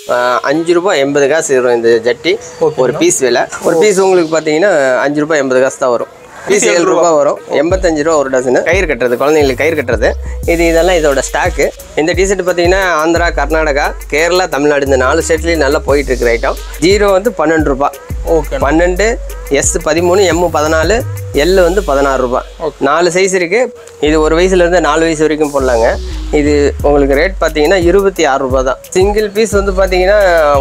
5 ரூபாய் 80 காசு வரும் இந்த ஜட்டி. ஒரு பீஸ் விலை. ஒரு பீஸ் உங்களுக்கு பார்த்தீங்கன்னா 5 ரூபாய் 80 காசு தான் வரும். பீஸ் 7 ரூபாய் வரும். 85 ரூபா ஒரு டசனு. கயிறு கட்டுறது, குழந்தைங்களுக்கு கயிறு கட்டுறது. இதெல்லாம் இதோட ஸ்டாக்கு. இந்த டிஷர்ட் பார்த்தீங்கன்னா ஆந்திரா, கர்நாடகா, கேரளா, தமிழ்நாடு இந்த 4 ஸ்டேட்லேயும் நல்லா போயிட்டு இருக்கிற ஐட்டம். 0 வந்து 12 ரூபாய். 12, S 13, M 14, L வந்து 16 ரூபாய். 4 சைஸ் இருக்கு. இது ஒரு வயசுலேருந்து 4 வயசு வரைக்கும் போடலாங்க. இது உங்களுக்கு ரேட் பார்த்தீங்கன்னா 26 ரூபாய் தான். சிங்கிள் பீஸ் வந்து பார்த்தீங்கன்னா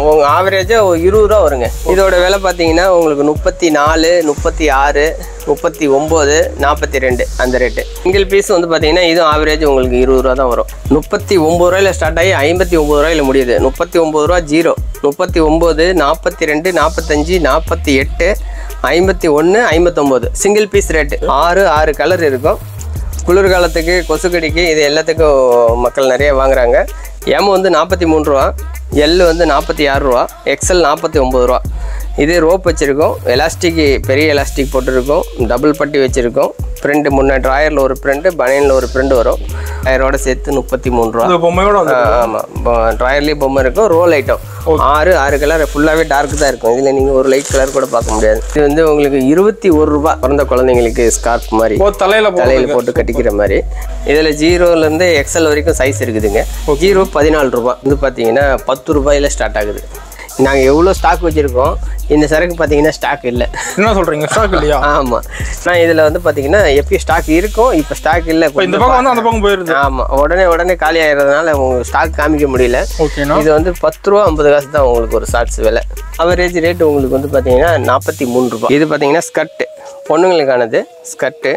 உங்கள் ஆவரேஜாக 20 ரூபா வருங்க. இதோட விலை பார்த்தீங்கன்னா உங்களுக்கு 34, 36, 39, 42 அந்த ரேட்டு. சிங்கிள் பீஸ் வந்து பார்த்தீங்கன்னா இதுவும் ஆவரேஜ் உங்களுக்கு 20 ரூபா தான் வரும். 39 ரூபாயில் ஸ்டார்ட் ஆகி 59 ரூபாயில் முடியுது. 39 ரூபா 0, 39, 42, 45, 48, 51, 59 சிங்கிள் பீஸ் ரேட்டு. 6 கலர் இருக்கும். குளிர்காலத்துக்கு, கொசுக்கடிக்கு, இது எல்லாத்துக்கும் மக்கள் நிறைய வாங்குறாங்க. M வந்து 43 ரூபா, L வந்து 46 ரூபா, XL 49 ரூபா. இது ரோப் வச்சுருக்கோம். எலாஸ்டிக், பெரிய எலாஸ்டிக் போட்டுருக்கோம். டபுள் பட்டி வச்சுருக்கோம். பிரிண்ட் முன்னே ட்ராயரில் ஒரு பிரிண்ட், பனியனில் ஒரு பிரிண்ட் வரும். டயரோட சேர்த்து 33 ரூபா. ஆமாம், ட்ராயர்லேயே பொம்மை இருக்கும். ரோல் ஐட்டம் 6 கலர் ஃபுல்லாகவே டார்க் தான் இருக்கும். இதில் நீங்கள் ஒரு லைட் கலர் கூட பார்க்க முடியாது. இது வந்து உங்களுக்கு 21 ரூபா. பிறந்த குழந்தைங்களுக்கு ஸ்கார்ப் மாதிரி தலையில் போட்டு கட்டிக்கிற மாதிரி. இதில் 0லேருந்து XL வரைக்கும் சைஸ் இருக்குதுங்க. 0 14 ரூபா. இது பார்த்தீங்கன்னா 10 ரூபாயில் ஸ்டார்ட் ஆகுது. நாங்கள் எவ்வளோ ஸ்டாக் வச்சுருக்கோம். இந்த சரக்கு பார்த்தீங்கன்னா ஸ்டாக் இல்லை. என்ன சொல்கிறீங்க? ஸ்டாக் இல்லையா? ஆமாம். நான் இதில் வந்து பார்த்தீங்கன்னா எப்பயும் ஸ்டாக் இருக்கும். இப்போ ஸ்டாக் இல்லை. இந்த பக்கம் வந்து அந்த பக்கம் போயிருது. ஆமாம், உடனே காலி ஆகிறதுனால உங்களுக்கு ஸ்டாக் காமிக்க முடியல. இது வந்து 10 ரூபா 50 காசு தான் உங்களுக்கு ஒரு ஷார்ட்ஸ் விலை. அவரேஜ் ரேட்டு உங்களுக்கு வந்து பார்த்தீங்கன்னா 43 ரூபா. இது பார்த்தீங்கன்னா ஸ்கர்ட்டு, பொண்ணுங்களுக்கானது ஸ்கர்ட்டு.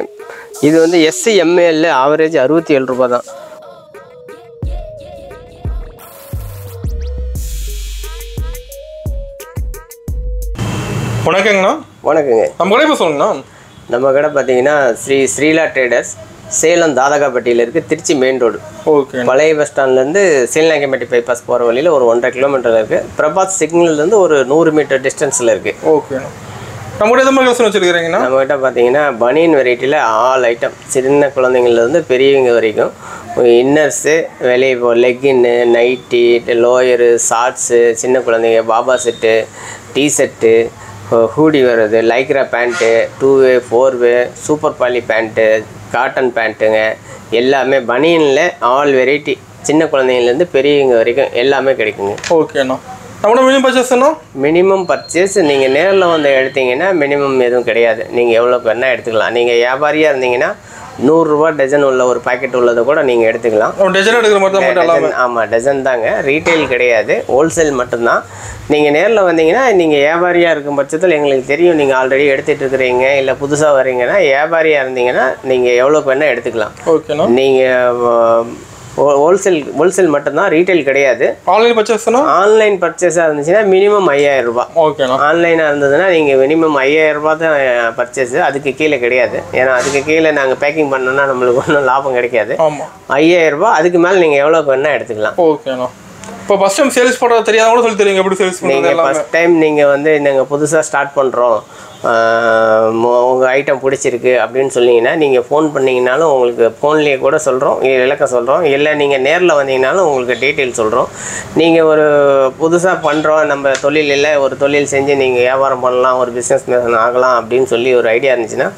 இது வந்து SC ML ஆவரேஜ் 67 ரூபா தான். வணக்கங்கண்ணா. வணக்கங்க. நம்ம கடை இப்போ சொல்லுங்கண்ணா. நம்ம கடை பார்த்தீங்கன்னா ஸ்ரீலா ட்ரேடர்ஸ், சேலம் தாதகாப்பட்டியில் இருக்குது. Trichy main road. ஓகே. பழைய பஸ் ஸ்டாண்ட்லேருந்து சீலநாயக்கம்பட்டி பைபாஸ் போகிற வழியில் ஒரு 1.5 கிலோமீட்டர் இருக்குது. பிரபாத் சிக்னல்லேருந்து ஒரு 100 மீட்டர் டிஸ்டன்ஸில் இருக்குது. ஓகேண்ணா. நம்மகிட்ட எந்த மாதிரி கலெக்ஷன் வச்சுருக்கிறீங்கண்ணா? நம்மகிட்ட பார்த்தீங்கன்னா பனியன் வெரைட்டியில் ஆல் ஐட்டம், சின்ன குழந்தைங்கள்லேருந்து பெரியவங்க வரைக்கும். இன்னர்ஸு, வெளியே இப்போ லெக்கின்னு, நைட்டி, லோயரு, ஷார்ட்ஸு, சின்ன குழந்தைங்க பாபா செட்டு, டிஷர்ட்டு, ஹூடி வருது, லைக்ரா பேண்ட்டு, 2வே 4வே, சூப்பர் பாலி பேண்ட்டு, காட்டன் பேண்ட்டுங்க, எல்லாமே பனியனில் ஆல் வெரைட்டி. சின்ன குழந்தைங்கலேருந்து பெரியவங்க வரைக்கும் எல்லாமே கிடைக்குங்க. ஓகேண்ணா. நம்மளோட மினிமம் பர்ச்சேஸ்னா? மினிமம் பர்ச்சேஸ் நீங்கள் நேரில் வந்து எடுத்தீங்கன்னா மினிமம் எதுவும் கிடையாது. நீங்கள் எவ்வளோ வேணால் எடுத்துக்கலாம். நீங்கள் வியாபாரியாக இருந்தீங்கன்னா 100 ரூபா டஜன் உள்ள ஒரு பாக்கெட் உள்ளதை கூட நீங்கள் எடுத்துக்கலாம். டஜன் எடுக்கிற மாதிரி தான். ஆமாம், டஜன் தாங்க. ரீட்டைல் கிடையாது, ஹோல்சேல் மட்டும்தான். நீங்கள் நேரில் வந்தீங்கன்னா, நீங்கள் வியாபாரியாக இருக்கும் பட்சத்தில் எங்களுக்கு தெரியும் நீங்கள் ஆல்ரெடி எடுத்துகிட்டு இருக்கிறீங்க, இல்லை புதுசாக வரீங்கன்னா, வியாபாரியாக இருந்தீங்கன்னா நீங்கள் எவ்வளோக்கு வேணால் எடுத்துக்கலாம். ஓகேண்ணா. நீங்கள் ஹோல்சேல் மட்டும்தான், ரீட்டைல் கிடையாது. ஆன்லைன் பர்ச்சேஸ்னா? ஆன்லைன் பர்ச்சேஸாக இருந்துச்சுன்னா மினிமம் 5000 ரூபா. ஓகேண்ணா. ஆன்லைனாக இருந்ததுன்னா நீங்கள் மினிமம் 5000 ரூபா தான் பர்ச்சேஸு. அதுக்கு கீழே கிடையாது. ஏன்னா அதுக்கு கீழே நாங்கள் பேக்கிங் பண்ணோன்னா நம்மளுக்கு ஒன்றும் லாபம் கிடைக்காது. ஆமாம். 5000 ரூபா. அதுக்கு மேலே நீங்கள் எவ்வளோக்கு வேணால் எடுத்துக்கலாம். ஓகேண்ணா. இப்போ ஃபஸ்ட் டைம் சேல்ஸ் பண்ணுறது தெரியாத கூட சொல்லி தெரியுங்க. எப்படி சேல்ஸ் பண்ணுறது? நீங்கள் ஃபஸ்ட் டைம் நீங்கள் வந்து நாங்கள் புதுசாக ஸ்டார்ட் பண்ணுறோம், உங்கள் ஐட்டம் பிடிச்சிருக்கு அப்படின்னு சொன்னீங்கன்னா நீங்கள் ஃபோன் பண்ணிங்கனாலும் உங்களுக்கு ஃபோன்லேயே கூட சொல்கிறோம், விளக்கம் சொல்கிறோம். இல்லை நீங்கள் நேரில் வந்தீங்கனாலும் உங்களுக்கு டீட்டெயில் சொல்கிறோம். நீங்கள் ஒரு புதுசாக பண்ணுறோம், நம்ம தொழில் இல்லை, ஒரு தொழில் செஞ்சு நீங்கள் வியாபாரம் பண்ணலாம், ஒரு பிஸ்னஸ் மேன் ஆகலாம் அப்படின்னு சொல்லி ஒரு ஐடியா இருந்துச்சுன்னா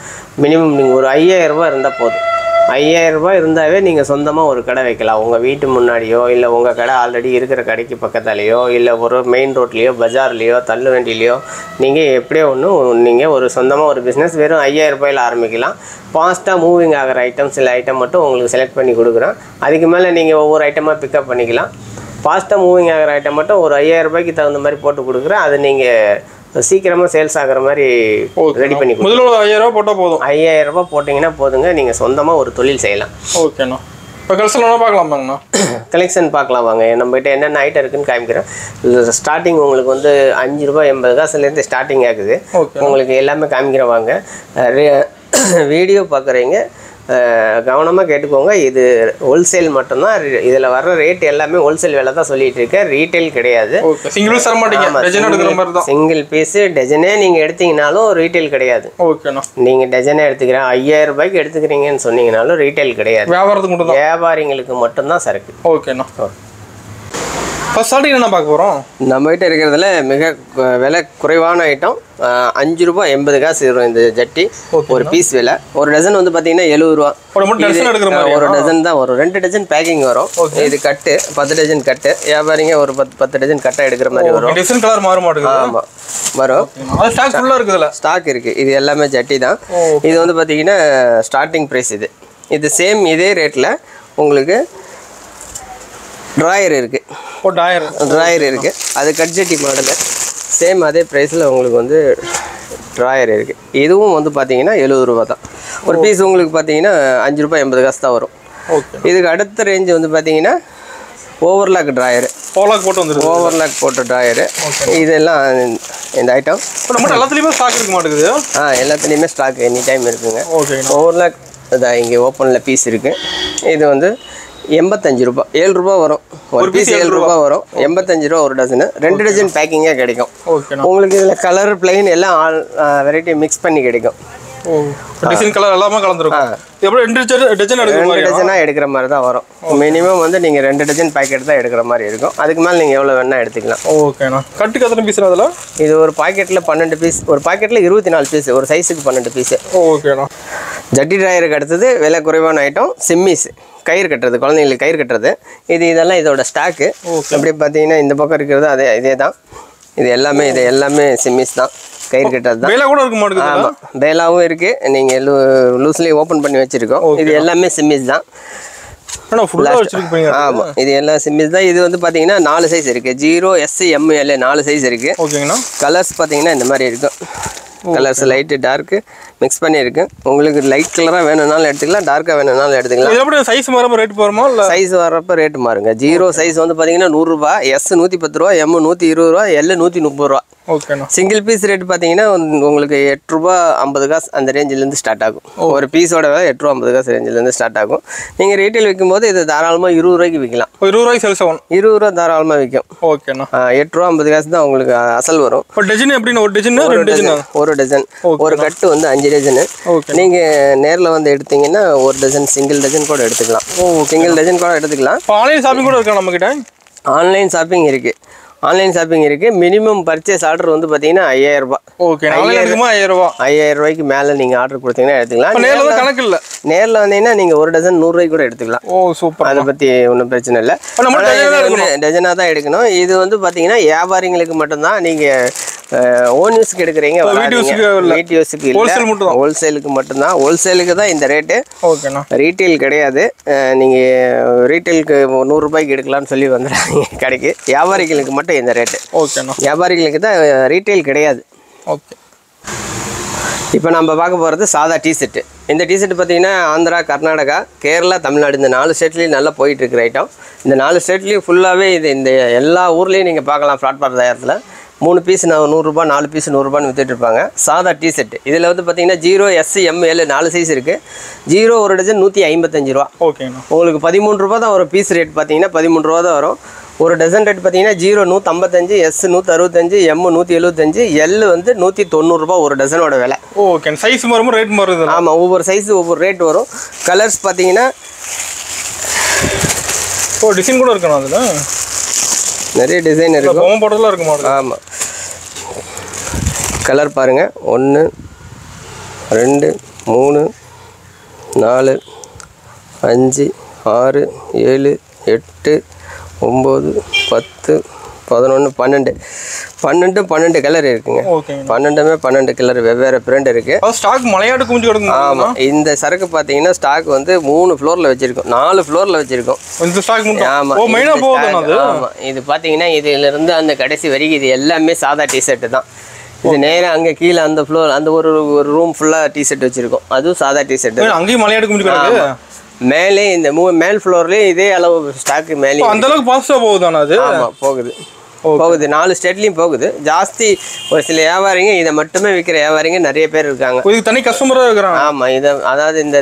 மினிமம் நீங்கள் ஒரு 5000 ரூபா இருந்தால் போதும். 5000 ரூபாய் இருந்தாவே நீங்கள் சொந்தமாக ஒரு கடை வைக்கலாம். உங்கள் வீட்டு முன்னாடியோ, இல்லை உங்கள் கடை ஆல்ரெடி இருக்கிற கடைக்கு பக்கத்தாலேயோ, இல்லை ஒரு மெயின் ரோட்லேயோ, பஜார்லேயோ, தள்ளு வண்டிலேயோ, நீங்கள் எப்படியோ நீங்கள் ஒரு சொந்தமாக ஒரு பிஸ்னஸ் வெறும் 5000 ரூபாயில் ஆரம்பிக்கலாம். ஃபாஸ்ட்டாக மூவிங் ஆகிற ஐட்டம், சில ஐட்டம் மட்டும் உங்களுக்கு செலக்ட் பண்ணி கொடுக்குறோம். அதுக்கு மேலே நீங்கள் ஒவ்வொரு ஐட்டமாக பிக்கப் பண்ணிக்கலாம். ஃபாஸ்ட்டாக மூவிங் ஆகிற ஐட்டம் மட்டும் ஒரு 5000 ரூபாய்க்கு தகுந்த மாதிரி போட்டு கொடுக்குறேன். அது நீங்கள் சீக்கிரமாக சேல்ஸ் ஆகிற மாதிரி ரெடி பண்ணி முதல்ல 5000 ரூபா போட்டால் போதும். 5000 ரூபா போட்டிங்கன்னா போதுங்க, நீங்கள் சொந்தமாக ஒரு தொழில் செய்யலாம். ஓகேண்ணா. இப்போ கலெக்ஷன் பார்க்கலாமாங்கண்ணா? கலெக்ஷன் பார்க்கலாம் வாங்க. நம்மகிட்ட என்னென்ன ஐட்டம் இருக்குன்னு காமிக்கிறேன். ஸ்டார்டிங் உங்களுக்கு வந்து 5 ரூபாய் 80 காசுலேருந்து ஸ்டார்டிங் ஆகுது. உங்களுக்கு எல்லாமே காமிக்கிறேன் வாங்க. வீடியோ பார்க்குறீங்க கவனமாக கேட்டுக்கோங்க. இது ஹோல்சேல் மட்டும்தான். இதில் வர்ற ரேட் எல்லாமே ஹோல்சேல் விலை தான் சொல்லிட்டு இருக்கேன், ரீட்டைல் கிடையாது. சிங்கிள் பீஸு டஜனே நீங்கள் எடுத்தீங்கனாலும் ரீட்டைல் கிடையாது. ஓகேண்ணா. நீங்கள் டஜனே எடுத்துக்கிறேன் 5000 ரூபாய்க்கு எடுத்துக்கிறீங்கன்னு சொன்னீங்கனாலும் ரீட்டைல் கிடையாது. வியாபாரிங்களுக்கு மட்டும்தான் சரக்கு. ஓகேண்ணா. ஃபர்ஸ்ட் ஸ்டார்டிங் என்ன பார்க்க போகிறோம்? நம்மகிட்ட இருக்கிறதுல மிக விலை குறைவான ஐட்டம் ₹5.80 வரும் இந்த ஜட்டி. ஒரு பீஸ் விலை. ஒரு டசன் வந்து பார்த்தீங்கன்னா ₹70. ஒரு டசன் தான் வரும். 2 டஜன் பேக்கிங் வரும். இது கட்டு 10 டஜன் கட்டு. வியாபாரிங்க ஒரு 10 டஜன் கட்டை எடுக்கிற மாதிரி வரும். டிசைன் கலர் மாற மாட்டேங்குது. ஆமாம் வரும். ஸ்டாக் ஃபுல்லாக இருக்குதுல்ல? ஸ்டாக் இருக்குது. இது எல்லாமே ஜட்டி தான். இது வந்து பார்த்தீங்கன்னா ஸ்டார்டிங் ப்ரைஸ் இது. இது சேம் இதே ரேட்டில் உங்களுக்கு ட்ராயர் இருக்குது. ட்ராயர் இருக்குது. அது கட் ஜட்டி மாடலு. சேம் அதே ப்ரைஸில் உங்களுக்கு வந்து ட்ராயர் இருக்குது. இதுவும் வந்து பார்த்தீங்கன்னா ₹70 தான். ஒரு பீஸ் உங்களுக்கு பார்த்தீங்கன்னா ₹5.80 தான் வரும். இதுக்கு அடுத்த ரேஞ்சு வந்து பார்த்தீங்கன்னா ஓவர்லாக் ட்ராயரு. ஓவர்லாக் போட்ட ட்ராயரு. இதெல்லாம் இந்த ஐட்டம் எல்லாத்துலேயுமே ஸ்டாக் இருக்க மாட்டேங்குது. எல்லாத்துலேயுமே ஸ்டாக் எனி டைம் இருக்குங்க. ஓவர்லாக் இதான் இங்கே ஓப்பனில் பீஸ் இருக்குது. இது வந்து ₹85. ₹7 வரும். ஒரு பீஸ் ₹7 வரும். ₹85 ஒரு டசனு. 2 டஜன் பேக்கிங்காக கிடைக்கும். உங்களுக்கு இதில் கலர் பிளைன் எல்லாம் வெரைட்டி மிக்ஸ் பண்ணி கிடைக்கும். டிசைன் கலர் எல்லாமே கலந்துருக்கும். எப்படி 2 டஜனாக எடுக்கிற மாதிரி தான் வரும். மினிமம் வந்து நீங்கள் 2 டஜன் பேக்கெட் தான் எடுக்கிற மாதிரி இருக்கும். அதுக்கு மேலே நீங்கள் எவ்வளோ வேணால் எடுத்துக்கலாம். ஓகேண்ணா. கட்டுக்கு எத்தனை பீஸ் அதில்? இது ஒரு பாக்கெட்டில் 12 பீஸ். ஒரு பாக்கெட்டில் 24 பீஸ். ஒரு சைஸுக்கு 12 பீஸு. ஓகேண்ணா. ஜட்டி ட்ராயருக்கு அடுத்தது விலை குறைவான ஐட்டம் சிம்மிஸ். கயிறு கட்டுறது, குழந்தைங்களுக்கு கயிறு கட்டுறது. இதெல்லாம் இதோட ஸ்டாக்கு. அப்படி பார்த்தீங்கன்னா இந்த பக்கம் இருக்கிறது இதே தான். இது எல்லாமே சிம்மிஸ் தான். கயிறு கட்டுறது தான். கூட இருக்க மாட்டேங்குது. ஆமாம், பேலாவும் இருக்குது. நீங்கள் லூஸ்லேயே ஓப்பன் பண்ணி வச்சுருக்கோம். இது எல்லாமே சிம்மிஸ் தான். ஆமாம், இது எல்லாம் சிம்மிஸ் தான். இது வந்து பார்த்தீங்கன்னா 4 சைஸ் இருக்குது. 0, S, M, L 4 சைஸ் இருக்குது. ஓகேங்கண்ணா. கலர்ஸ் பார்த்தீங்கன்னா இந்த மாதிரி இருக்கும். கலர்ஸ் லைட்டு டார்க்கு மிக்ஸ் பண்ணியிருக்கு. உங்களுக்கு லைட் கலராக வேணும்னாலும் எடுத்துக்கலாம், டார்க்காக வேணும்னாலும் எடுத்துக்கலாம். எப்படி சைஸ் மாறப்போ ரேட் போகிறோமா? இல்லை சைஸ் வரப்போ ரேட்டு மாறுங்க. 0 சைஸ் வந்து பார்த்தீங்கன்னா ₹100, S ₹110, M ₹120, L ₹130. ஓகேண்ணா. சிங்கிள் பீஸ் ரேட் பார்த்தீங்கன்னா உங்களுக்கு ₹8.50 அந்த ரேஞ்சிலேருந்து ஸ்டார்ட் ஆகும். ஒரு பீஸோட விலை ₹8.50 ரேஞ்சிலேருந்து ஸ்டார்ட் ஆகும். நீங்கள் ரீட்டைல் விற்கும்போது இது தாராளமாக ₹20 விற்கலாம். ₹20 சேல்ஸ் ஆகும். ₹20 தாராளமாக விற்கும். ஓகேண்ணா. ₹8.50 தான் உங்களுக்கு அசல் வரும். ஒரு டஜன் எப்படின்னா ஒரு டஜன் ஒரு டஜன். ஒரு கட்டு வந்து 5 டஜனு. நீங்கள் நேரில் வந்து எடுத்தீங்கன்னா ஒரு டஜன் சிங்கிள் டஜன் கூட எடுத்துக்கலாம். சிங்கிள் டஜன் கூட எடுத்துக்கலாம். ஆன்லைன் ஷாப்பிங் கூட இருக்கா நம்மக்கிட்ட? ஆன்லைன் ஷாப்பிங் இருக்குது. மினிமம் பர்ச்சேஸ் ஆர்டர் வந்து பார்த்தீங்கன்னா ₹5000. ஓகே, ₹5000 மேலே நீங்கள் ஆர்டர் கொடுத்தீங்கன்னா எடுத்துக்கலாம். கணக்கு இல்லை. நேரில் வந்தீங்கன்னா நீங்கள் ஒரு டசன் ₹100 கூட எடுத்துக்கலாம். சூப்பர். அதை பற்றி ஒன்றும் பிரச்சனை இல்லை. டஜனாக தான் எடுக்கணும். இது வந்து பார்த்தீங்கன்னா வியாபாரிங்களுக்கு மட்டும்தான். நீங்கள் ஓன் யூஸுக்கு எடுக்கிறீங்க, வீட்டு யூஸுக்கு இல்லை. ஹோல்சேலுக்கு மட்டும்தான். ஹோல்சேலுக்கு தான் இந்த ரேட்டு. ஓகேண்ணா. ரீட்டைல் கிடையாது. நீங்கள் ரீட்டைலுக்கு ₹100 எடுக்கலாம்னு சொல்லி வந்துடுறாங்க கடைக்கு. வியாபாரிகளுக்கு மட்டும் இந்த ரேட்டு. ஓகேண்ணா. வியாபாரிகளுக்கு தான் ரீட்டைல் கிடையாது. ஓகே. இப்போ நம்ம பார்க்க போகிறது சாதா டிஷர்ட்டு. இந்த டிஷர்ட் பார்த்தீங்கன்னா ஆந்திரா, கர்நாடகா, கேரளா, தமிழ்நாடு இந்த 4 ஸ்டேட்லேயும் நல்லா போயிட்டுருக்குற ஐட்டம். இந்த 4 ஸ்டேட்லேயும் ஃபுல்லாகவே இந்த எல்லா ஊர்லேயும் நீங்கள் பார்க்கலாம். பிளாட்ஃபார்ம் தயாரத்தில் 3 பீஸ் ₹100, 4 பீஸ் ₹100 வித்துட்டு இருப்பாங்க. சாதா டிஷர்ட் இதில் வந்து பார்த்தீங்கன்னா 0, S, M, L 4 சைஸ் இருக்குது. 0 ஒரு டஜன் ₹155. ஓகேண்ணா. உங்களுக்கு ₹13 தான் வரும். பீஸ் ரேட் பார்த்தீங்கன்னா ₹13 தான் வரும். ஒரு டசன் ரேட் பார்த்தீங்கன்னா 0 155, S 165, M 175, L வந்து ₹190 ஒரு டசனோட விலை. ஓகே. சைஸ் மாறும், ரேட் மாறுது. ஆமாம், ஒவ்வொரு சைஸு ஒவ்வொரு ரேட் வரும். கலர்ஸ் பார்த்தீங்கன்னா டிசைன் கூட இருக்கணும். அதில் நிறைய டிசைன் இருக்கும். போட்டதெல்லாம் இருக்குமா? ஆமாம். கலர் பாருங்கள். 1, 2, 3, 4, 5, 6, 7, 8, 9, 10, 11, 12 கலர் இருக்குங்க. 12 கலர் வெவ்வேறு பிரிண்ட் இருக்கு. ஸ்டாக் மலையாடு குஞ்சு கிடக்கும். ஆமாம், இந்த சரக்கு பார்த்தீங்கன்னா ஸ்டாக் வந்து 3 ஃப்ளோரில் வச்சிருக்கோம், 4 ஃப்ளோரில் வச்சிருக்கோம். இந்த ஸ்டாக் ஆமாம். ஆமாம், இது பார்த்தீங்கன்னா இதிலிருந்து அந்த கடைசி வரைக்கும் இது எல்லாமே சாதா டிஷர்ட் தான். இது நேராக அங்கே கீழே அந்த ஃப்ளோர் அந்த ஒரு ரூம் ஃபுல்லாக டிஷர்ட் வச்சிருக்கோம். அதுவும் சாதா டிஷர்ட். அங்கேயும் மலையாடு குஞ்சு கிடக்கு. மேலே இந்த மேல் ஃப்ளோர்லேயே இதே அளவு ஸ்டாக்கு மேலே. அந்த அளவுக்கு ஃபாஸ்ட்டாக போகுதானே அது? ஆமாம், போகுது. 4 ஸ்டேட்லேயும் போகுது. ஜாஸ்தி ஒரு சில வியாபாரிங்க இதை மட்டுமே விற்கிற வியாபாரிங்க நிறைய பேர் இருக்காங்க. இதுக்கு தனி கஸ்டமராக இருக்கிறாங்க. ஆமாம், அதாவது இந்த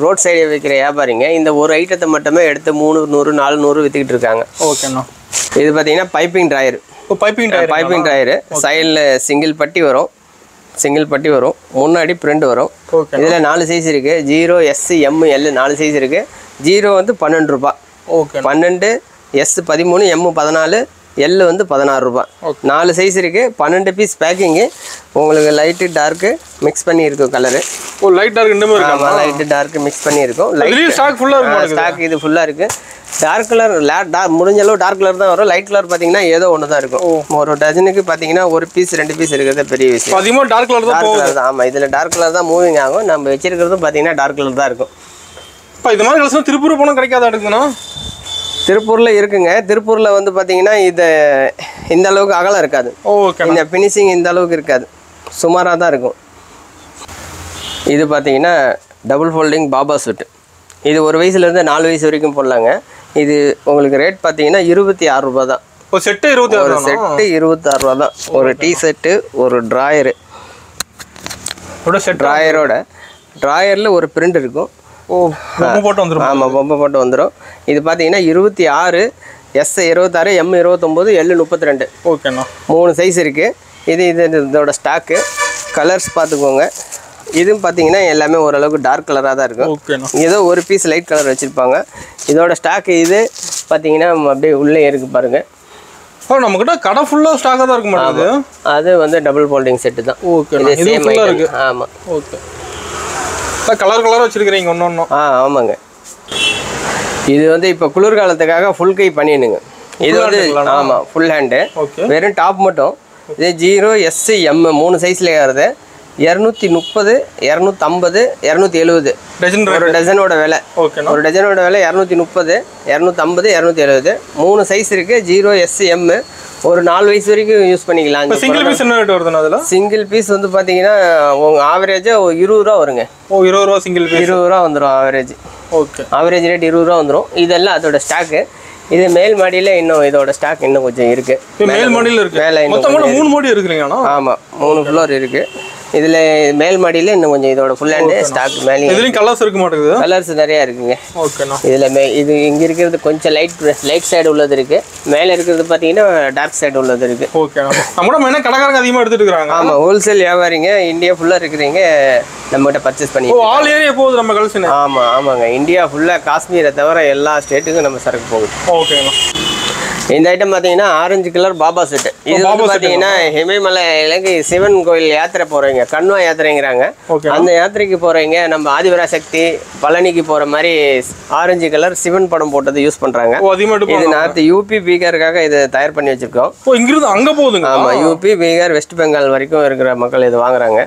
ரோட் சைடு விற்கிற வியாபாரிங்க இந்த ஒரு ஐட்டத்தை மட்டுமே எடுத்து 300, 400 விற்றுக்கிட்டு இருக்காங்க. ஓகேண்ணா. இது பார்த்தீங்கன்னா பைப்பிங் ட்ராயர். Piping drawer. சைடில் சிங்கிள் பட்டி வரும். முன்னாடி பிரிண்ட் வரும். இதில் 4 சைஸ் இருக்குது. 0, S, M, L 4 சைஸ் இருக்குது. 0 வந்து ₹12. 12, S13 M14 L வந்து 16 ரூபாய் 4 சைஸ் இருக்கு 12 பீஸ் பேக்கிங்கு உங்களுக்கு லைட்டு டார்க்கு மிக்ஸ் பண்ணி இருக்கும் கலரு லைட் டார்க் ரெண்டுமே இருக்கு ஆமா லைட்டு டார்க்கு மிக்ஸ் பண்ணி இருக்கும் லைட் ஸ்டாக் ஃபுல்லா இருக்கு ஸ்டாக் இது ஃபுல்லா இருக்கு டார்க் கலர் முடிஞ்ச அளவு டார்க் கலர் தான் வரும் லைட் கலர் பாத்தீங்கன்னா ஏதோ ஒன்று தான் இருக்கும் ஒரு டஜனுக்கு பாத்தீங்கன்னா ஒரு பீஸ் 2 பீஸ் இருக்கிறது பெரிய விஷயம் அதிகமாக டார்க் கலர் தான் போகுது ஆமா இதுல டார்க் கலர் தான் மூவிங் ஆகும் நம்ம வச்சிருக்கிறதும் பாத்தீங்கன்னா டார்க் கலர் தான் இருக்கும் இப்போ இது மாதிரி கலெக்ஷன் திருப்பூர் போனால் கிடைக்காத இருக்குதுண்ணா திருப்பூர்ல இருக்குங்க திருப்பூர்ல வந்து பாத்தீங்கன்னா இது இந்த அளவுக்கு அகலம் இருக்காது ஓகே இந்த ஃபினிஷிங் இந்த அளவுக்கு இருக்காது சுமாராக தான் இருக்கும் இது பார்த்தீங்கன்னா டபுள் ஃபோல்டிங் பாபா சூட் இது 1 வயசுலேருந்து 4 வயசு வரைக்கும் போடலாங்க இது உங்களுக்கு ரேட் பார்த்தீங்கன்னா 26 ரூபா தான் ஒரு செட்டு 26 ஒரு செட்டு 26 ரூபா தான் ஒரு டிஷர்ட்டு ஒரு ட்ராயரு ட்ராயரோட ட்ராயரில் ஒரு பிரிண்ட் இருக்கும் பொம்மை போட்டு வந்துடும் ஆமாம் பொம்மை போட்டு வந்துடும் இது பார்த்தீங்கன்னா 26 S 26 M 29 L 32 ஓகேண்ணா 3 சைஸ் இருக்குது இதோட ஸ்டாக்கு கலர்ஸ் பார்த்துக்கோங்க இதுவும் பார்த்தீங்கன்னா எல்லாமே ஓரளவுக்கு டார்க் கலராக தான் இருக்கும் ஏதோ ஒரு பீஸ் லைட் கலர் வச்சுருப்பாங்க இதோட ஸ்டாக்கு இது பார்த்தீங்கன்னா அப்படியே உள்ளே இருக்குது பாருங்கள் நம்மக்கிட்ட கடை ஃபுல்லாக ஸ்டாக்காக தான் இருக்க மாட்டேங்குது அது வந்து டபுள் ஃபோல்டிங் செட்டு தான் ஓகே ஆமாம் ஓகே கலர் கலராக வச்சுருக்கிறீங்க ஒன்று ஆமாங்க இது வந்து இப்போ குளிர்காலத்துக்காக ஃபுல் கை பண்ணிடுங்க இது வந்து ஆமாம் ஃபுல் ஹேண்டு வெறும் டாப் மட்டும் இது 0 S M 3 சைஸ்லேயே வருது 230 250 270 ஒரு டஜனோட விலை ஒரு டஜனோட விலை 230 250 270 3 சைஸ் இருக்கு 0 S M ஒரு 4 வயசு வரைக்கும் யூஸ் பண்ணிக்கலாம் சிங்கிள் பீஸ் என்ன ரேட் வருதுண்ணா அதில் சிங்கிள் பீஸ் வந்து பார்த்தீங்கன்னா உங்கள் ஆவரேஜாக 20 ரூபா வருங்க 20 ரூபா சிங்கிள் பீஸ் 20 ரூபா வந்துடும் ஆவரேஜ் ஓகே ஆவரேஜ் ரேட் 20 ரூபா வந்துடும் இதெல்லாம் அதோட ஸ்டாக்கு இது மேல் மாடியில் இன்னும் இதோட ஸ்டாக் இன்னும் கொஞ்சம் இருக்கு மேல் மாடியில் இருக்கு மேலே மொத்தமாக 3 மாடி இருக்குங்களா ஆமாம் 3 ஃப்ளோர் இருக்கு இதுல மேல் மாடியில் இன்னும் கொஞ்சம் இதோட ஃபுல் ஹேண்ட் ஸ்டாக் மேலே இதுலயும் கலர்ஸ் இருக்க மாட்டேங்குது கலர்ஸ் நிறைய இருக்குங்க ஓகேண்ணா இதுல இது இங்க இருக்கிறது கொஞ்சம் லைட் சைடு உள்ளது இருக்கு மேலே இருக்கிறது பார்த்தீங்கன்னா டார்க் சைடு உள்ளது இருக்கு ஓகேண்ணா நம்ம மெயினா கடைக்காரங்க அதிகமாக எடுத்துட்டு இருக்காங்க ஆமா ஹோல்சேல் வியாபாரிங்க இந்தியா ஃபுல்லா இருக்கிறீங்க நம்மகிட்ட பர்ச்சேஸ் பண்ணி ஆல் ஏரியா போகுது நம்ம கலெக்ஷன் ஆமாங்க இந்தியா ஃபுல்லா காஷ்மீரை தவிர எல்லா ஸ்டேட்டுக்கும் நம்ம சரக்கு போகுது ஓகேண்ணா இந்த ஐட்டம் பார்த்தீங்கன்னா ஆரஞ்சு கலர் பாபா செட் இது வந்து பார்த்தீங்கன்னா இமயமலை இலங்கை சிவன் கோயில் யாத்திரை போறீங்க கண்வா யாத்திரைங்கிறாங்க அந்த யாத்திரைக்கு போறீங்க நம்ம ஆதிபராசக்தி பழனிக்கு போற மாதிரி ஆரஞ்சு கலர் சிவன் படம் போட்டது யூஸ் பண்றாங்க இது நார்த் யூபி பீகாருக்காக இதை தயார் பண்ணி வச்சிருக்கோம் இங்கிருந்து அங்க போகுதுங்க ஆமா யூபி பீகார் வெஸ்ட் பெங்கால் வரைக்கும் இருக்கிற மக்கள் இது வாங்குறாங்க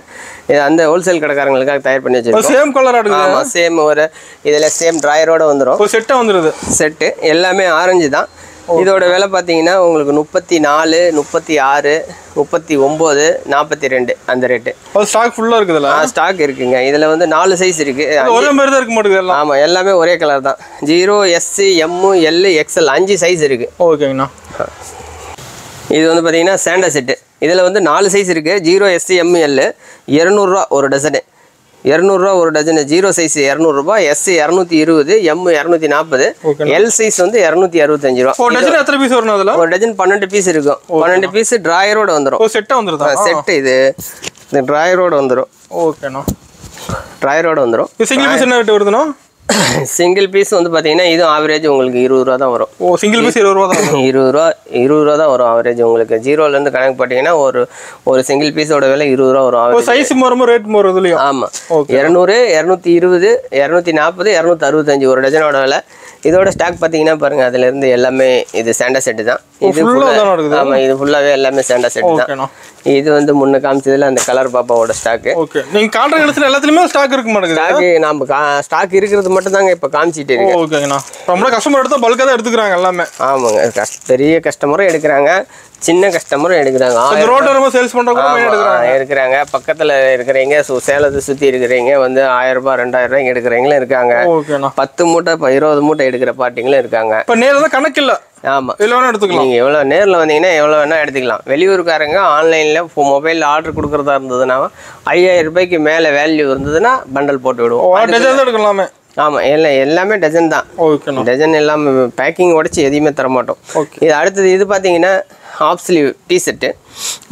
இது அந்த ஹோல்சேல் கடைக்காரங்களுக்காக தயார் பண்ணி வச்சிருக்கோம் சேம் கலர் ஆமா சேம் ஒரு இதுல சேம் டிராயரோட வந்துடும் செட்டா வந்துருது செட்டு எல்லாமே ஆரஞ்சு தான் இதோட விலை பார்த்தீங்கன்னா உங்களுக்கு 34 36 39 42 அந்த ரேட்டு ஸ்டாக் ஃபுல்லா இருக்குதுல ஸ்டாக் இருக்குங்க இதுல வந்து 4 சைஸ் இருக்கு ஒரே மாதிரி தான் இருக்க மாட்டேங்குது ஆமா எல்லாமே ஒரே கலர் தான் 0 S M L XL 5 size இருக்கு ஓகேங்கண்ணா இது வந்து பார்த்தீங்கன்னா சாண்டா செட்டு இதில் வந்து 4 சைஸ் இருக்கு 0 S M L 200 ரூபா ஒரு டசனு 200 ரூபா ஒரு டஜன் 0 சைஸ் 200 ரூபாய் S 220 M 240 L சைஸ் வந்து 265 ரூபா ஒரு டஜன் எத்தனை பீஸ் வரும் அதுல ஒரு டஜன் 12 பீஸ் இருக்கும் 12 பீஸ் டிராயரோட வந்துரும் செட்டா வந்துருதா செட் இது இந்த டிராயரோட வந்துரும் ஓகேண்ணா டிராயரோட வந்துரும் சிங்கிள் பீஸ் என்ன ரேட் வருதுண்ணா சிங்கிள் பீஸ் வந்து பார்த்தீங்கன்னா இதுவும் ஆவரேஜ் உங்களுக்கு 20 ரூபா தான் வரும் சிங்கிள் பீஸ் 20 ரூபா தான் 20 ரூபா தான் வரும் ஆவரேஜ் உங்களுக்கு 0லேருந்து கணக்கு பார்த்தீங்கன்னா ஒரு சிங்கிள் பீஸோட விலை 20 ரூபா வரும் சைஸ் மாறும் ரேட் மாறும் இதுலையும் ஆமாம் 200 220 240 265 ஒரு டஜனோட விலை இதோட ஸ்டாக் பார்த்தீங்கன்னா பாருங்க அதுல இருந்து எல்லாமே இது சாண்டா செட்டு தான் இது ஆமாம் இது ஃபுல்லாகவே எல்லாமே சாண்டா செட்டு தான் இது வந்து முன்ன காமிச்சதுல அந்த கலர் பாப்பாவோட ஸ்டாக்கு ஓகே நீங்க கான்ட்ராக்ட் எடுத்து எல்லாத்துலயுமே ஸ்டாக் இருக்க மாட்டேங்குது ஸ்டாக் நம்ம ஸ்டாக் இருக்கிறது மட்டும் தாங்க இப்போ காமிச்சிட்டு இருக்கு ஓகேங்கண்ணா ரொம்ப கஸ்டமர் எடுத்தா பல்கா தான் எடுத்துக்கிறாங்க எல்லாமே ஆமாங்க பெரிய கஸ்டமரும் எடுக்கிறாங்க சின்ன கஸ்டமரும் எடுக்கிறாங்க சேல்ஸ் எடுக்கிறாங்க பக்கத்துல இருக்கிறவங்க சேலத்தை சுத்தி இருக்கிறவங்க வந்து 1000 ரூபாய் 2000 ரூபாய்க்கு எடுக்கிறவங்களும் இருக்காங்க 10 மூட்டை 20 மூட்டை எடுக்கிற பார்ட்டிங்களும் இருக்காங்க இப்போ நேர்ல கணக்கு இல்லை ஆமா எடுத்துக்கலாம் நீங்க எவ்வளவு நேரில் வந்தீங்கன்னா எவ்வளவு வேணா எடுத்துக்கலாம் வெளியூருக்காரங்க ஆன்லைன்ல மொபைல் ஆர்டர் கொடுக்கறதா இருந்ததுன்னா 5000 ரூபாய்க்கு மேல வேல்யூ இருந்ததுன்னா பண்டல் போட்டு விடுவோம் எடுக்கலாமே ஆமா எல்லாமே டஜன் தான் டஜன் எல்லாமே பேக்கிங் உடச்சி எதையுமே தர மாட்டோம் இது அடுத்தது இது பார்த்தீங்கன்னா ஹாஃப் ஸ்லீவ் டிஷர்ட்டு